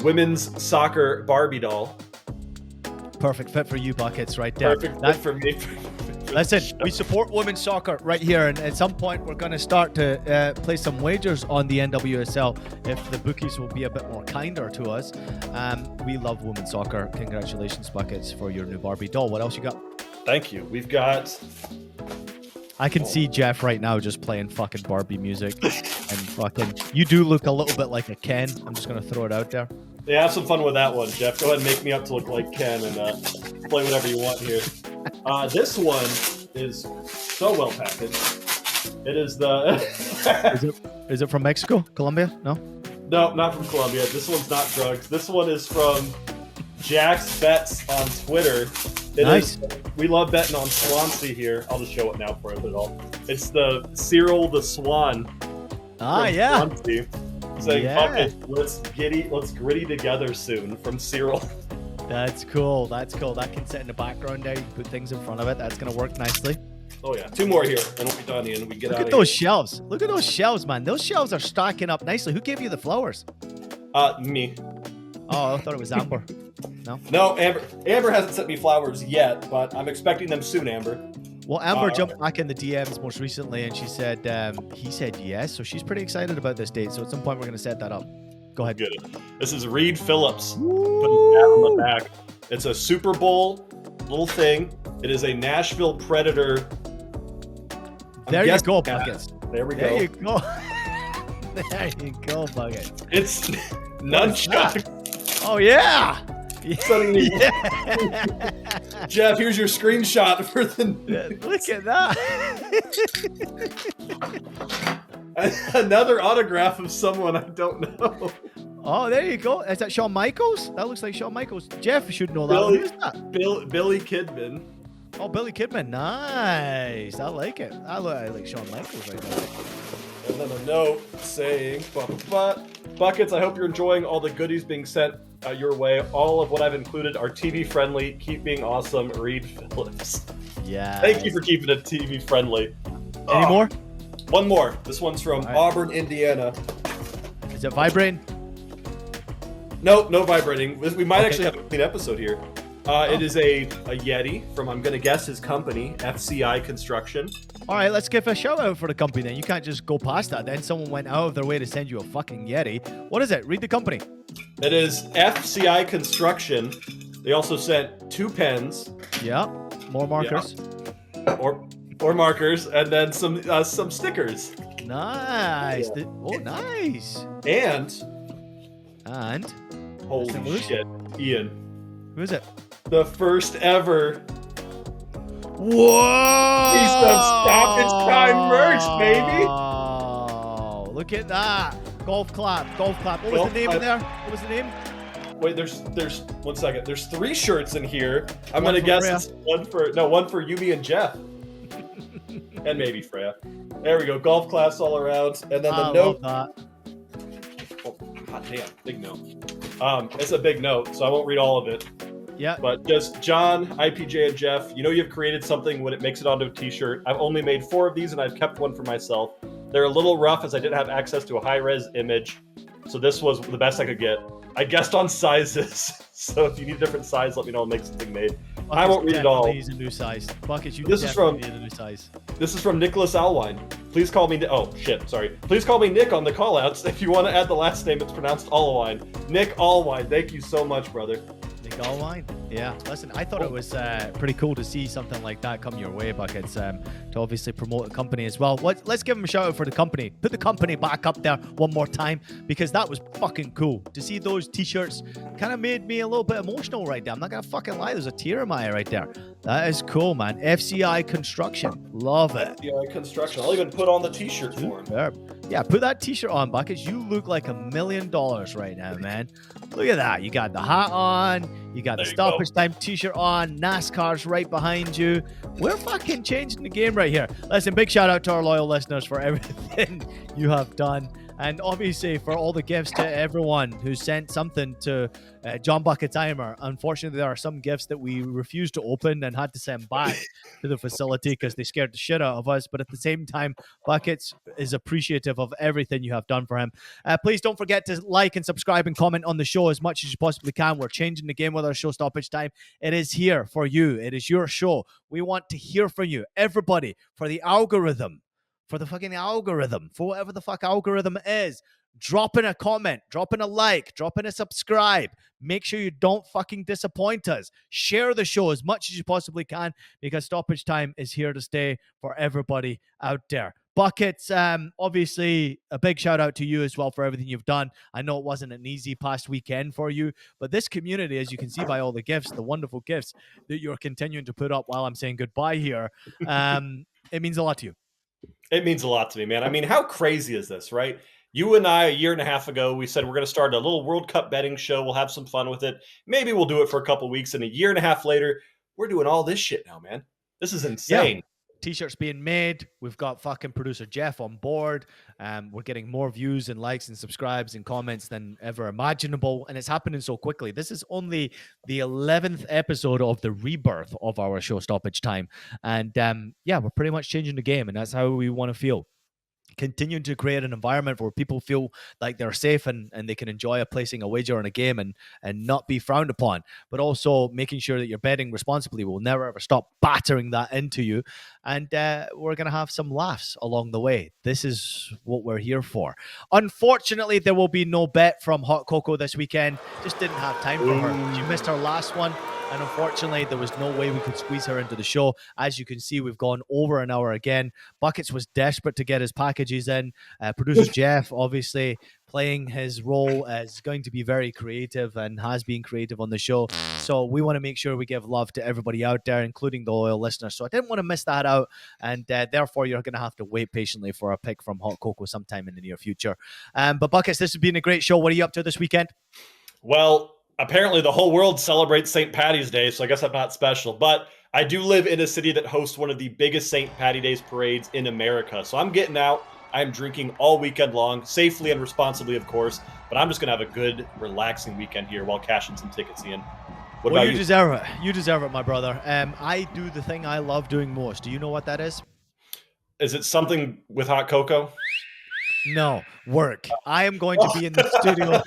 women's soccer Barbie doll. Perfect fit for you, Buckets, right there. Perfect That- fit for me. Listen, we support women's soccer right here, and at some point we're going to start to place some wagers on the NWSL if the bookies will be a bit more kinder to us. We love women's soccer. Congratulations, Buckets, for your new Barbie doll. What else you got? Thank you. We've got... I can see Jeff right now just playing fucking Barbie music, and fucking. You do look a little bit like a Ken. I'm just going to throw it out there. Yeah, have some fun with that one, Jeff. Go ahead and make me up to look like Ken and play whatever you want here. This one is so well packaged. It is the... Is it from Mexico? Colombia? No? No, not from Colombia. This one's not drugs. This one is from Jack's Bets on Twitter. Nice. We love betting on Swansea here. I'll just show it now for it all. It's the Cyril the Swan. Ah, from yeah. Swansea, saying, Yeah. "Fuck it, let's gritty together soon." From Cyril. That's cool. That's cool. That can sit in the background there. You can put things in front of it. That's going to work nicely. Oh yeah, 2 more here, and we'll be done, Ian. We get Look out at of those shelves. Look at those shelves, man. Those shelves are stacking up nicely. Who gave you the flowers? here. Me. Oh, I thought it was Amber. No, Amber hasn't sent me flowers yet, but I'm expecting them soon, Amber. Well, Amber jumped back in the DMs most recently, and she said he said yes. So she's pretty excited about this date. So at some point, we're going to set that up. Go ahead. Good. This is Reed Phillips. Put his hat on the back. It's a Super Bowl little thing. It is a Nashville Predator. There you go, Buckets. There we There go. you go. There you go, Buckets. It's nunchuck. Oh, yeah. Suddenly- Yeah. Jeff, here's your screenshot for the. Look at that. Another autograph of someone I don't know. Oh, there you go. Is that Shawn Michaels? That looks like Shawn Michaels. Jeff should know that. Billy- Who's that? Billy Kidman. Oh, Billy Kidman. Nice. I like it. I like Shawn Michaels right now. And then a note saying, Buckets, I hope you're enjoying all the goodies being sent your way. All of what I've included are TV friendly. Keep being awesome, Reed Phillips. Yeah. Thank you for keeping it TV friendly. Any more? One more. This one's from All right. Auburn, Indiana. Is it vibrating? No vibrating. We might Okay. actually have a clean episode here. It is a Yeti from, I'm going to guess, his company, FCI Construction. All right, let's give a shout out for the company then. You can't just go past that. Then someone went out of their way to send you a fucking Yeti. What is it? Read the company. It is FCI Construction. They also sent 2 pens. Yeah. More markers. Or markers, and then some stickers. Nice. Yeah. Oh, nice. And And holy Listen, Lucy. shit, Ian, who is it? the first ever Whoa! piece of stoppage time merch, baby. Oh, look at that. Golf clap. What was Golf the name in clap. there? What was the name? Wait, there's 1 second. There's 3 shirts in here. I'm One gonna for guess Freya. it's one for Yumi and Jeff, and maybe Freya. There we go. Golf class all around, and then the I note. love that. Oh, hot damn, big note. It's a big note, so I won't read all of it. Yeah. But just John, IPJ, and Jeff, you know you've created something when it makes it onto a t-shirt. I've only made 4 of these, and I've kept one for myself. They're a little rough as I didn't have access to a high-res image, so this was the best I could get. I guessed on sizes, so if you need a different size, let me know. I'll make something made. I won't read it all. Needs a new size. Buckets, you This is from- need a new size. This is from Nicholas Alwine. Please call me. Oh shit, sorry. Please call me Nick on the callouts. If you want to add the last name, it's pronounced Allwine. Nick Allwine. Thank you so much, brother. Nick Allwine. Yeah. Listen, I thought it was pretty cool to see something like that come your way, Buckets. To obviously promote a company as well. Let's give him a shout out for the company. Put the company back up there one more time because that was fucking cool. To see those t-shirts kind of made me a little bit emotional right there. I'm not gonna fucking lie. There's a tear in my eye right there. That is cool, man. FCI Construction. Love it. FCI Construction. I'll even put on the t-shirt for him. Superb. Yeah, put that t-shirt on, Buckets. You look like $1 million right now, man. Look at that. You got the hat on. You got the Stoppage Time t-shirt on. NASCAR's right behind you. We're fucking changing the game right here. Listen, big shout out to our loyal listeners for everything you have done. And obviously for all the gifts to everyone who sent something to John Bucket Timer. Unfortunately, there are some gifts that we refused to open and had to send back to the facility because they scared the shit out of us. But at the same time, Buckets is appreciative of everything you have done for him. Please don't forget to like and subscribe and comment on the show as much as you possibly can. We're changing the game with our show Stoppage Time. It is here for you. It is your show. We want to hear from you, everybody, for the algorithm. For the fucking algorithm, for whatever the fuck algorithm is, drop in a comment, drop in a like, drop in a subscribe. Make sure you don't fucking disappoint us. Share the show as much as you possibly can because Stoppage Time is here to stay for everybody out there. Buckets, obviously a big shout out to you as well for everything you've done. I know it wasn't an easy past weekend for you, but this community, as you can see by all the gifts, the wonderful gifts that you're continuing to put up while I'm saying goodbye here, it means a lot to you. It means a lot to me, man. I mean, how crazy is this, right? You and I, a year and a half ago, we said we're going to start a little World Cup betting show. We'll have some fun with it. Maybe we'll do it for a couple weeks. And a year and a half later, we're doing all this shit now, man. This is insane. Yeah. T-shirts being made. We've got fucking producer Jeff on board. We're getting more views and likes and subscribes and comments than ever imaginable. And it's happening so quickly. This is only the 11th episode of the rebirth of our show Stoppage Time. And yeah, we're pretty much changing the game. And that's how we want to feel. Continuing to create an environment where people feel like they're safe and they can enjoy placing a wager on a game and not be frowned upon, but also making sure that you're betting responsibly. We'll never ever stop battering that into you. And we're going to have some laughs along the way. This is what we're here for. Unfortunately, there will be no bet from Hot Cocoa this weekend. Just didn't have time for her. She missed her last one. And unfortunately, there was no way we could squeeze her into the show. As you can see, we've gone over an hour again. Buckets was desperate to get his packages in. Producer Jeff, obviously, playing his role as going to be very creative and has been creative on the show. So we want to make sure we give love to everybody out there, including the loyal listeners. So I didn't want to miss that out. And therefore, you're going to have to wait patiently for a pick from Hot Cocoa sometime in the near future. But Buckets, this has been a great show. What are you up to this weekend? Well, apparently the whole world celebrates St. Patty's Day, so I guess I'm not special. But I do live in a city that hosts one of the biggest St. Patty Days parades in America. So I'm getting out. I'm drinking all weekend long, safely and responsibly, of course. But I'm just going to have a good, relaxing weekend here while cashing some tickets in. What about you? Deserve it. You deserve it, my brother. I do the thing I love doing most. Do you know what that is? Is it something with hot cocoa? No, work. I am going to be in the studio.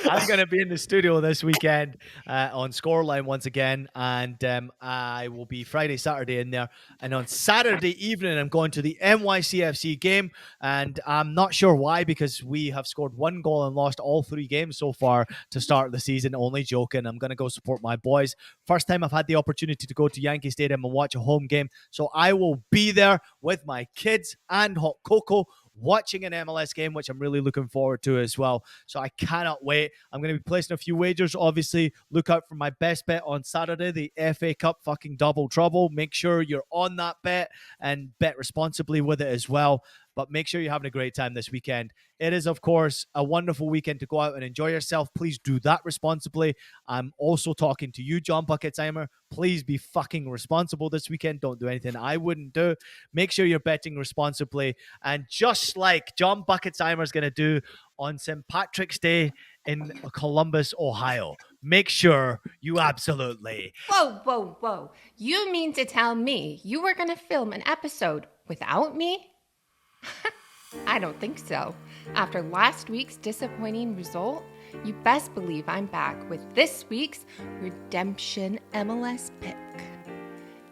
I'm going to be in the studio this weekend on Scoreline once again, and I will be Friday, Saturday in there. And on Saturday evening, I'm going to the NYCFC game, and I'm not sure why, because we have scored 1 goal and lost all 3 games so far to start the season. Only joking. I'm going to go support my boys. First time I've had the opportunity to go to Yankee Stadium and watch a home game, so I will be there with my kids and Hot Cocoa, watching an MLS game, which I'm really looking forward to as well. So I cannot wait. I'm going to be placing a few wagers. Obviously, look out for my best bet on Saturday, the FA Cup fucking double trouble. Make sure you're on that bet and bet responsibly with it as well. But make sure you're having a great time this weekend. It is, of course, a wonderful weekend to go out and enjoy yourself. Please do that responsibly. I'm also talking to you, John Bucket Timer. Please be fucking responsible this weekend. Don't do anything I wouldn't do. Make sure you're betting responsibly. And just like John Bucket Timer is going to do on St. Patrick's Day in Columbus, Ohio. Make sure you absolutely. Whoa. You mean to tell me you were going to film an episode without me? I don't think so. After last week's disappointing result, you best believe I'm back with this week's Redemption MLS pick.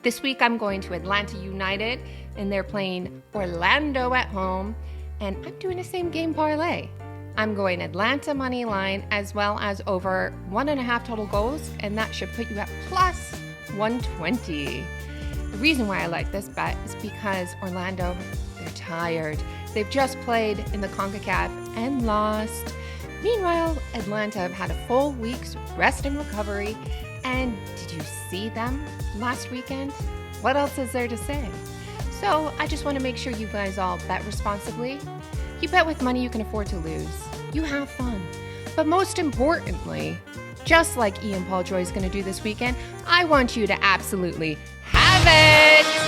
This week I'm going to Atlanta United, and they're playing Orlando at home, and I'm doing a same game parlay. I'm going Atlanta money line as well as over 1.5 total goals, and that should put you at plus 120. The reason why I like this bet is because Orlando, they're tired. They've just played in the CONCACAF and lost. Meanwhile, Atlanta have had a full week's rest and recovery. And did you see them last weekend? What else is there to say? So I just want to make sure you guys all bet responsibly. You bet with money you can afford to lose. You have fun. But most importantly, just like Ian Paul Joy is going to do this weekend, I want you to absolutely have it!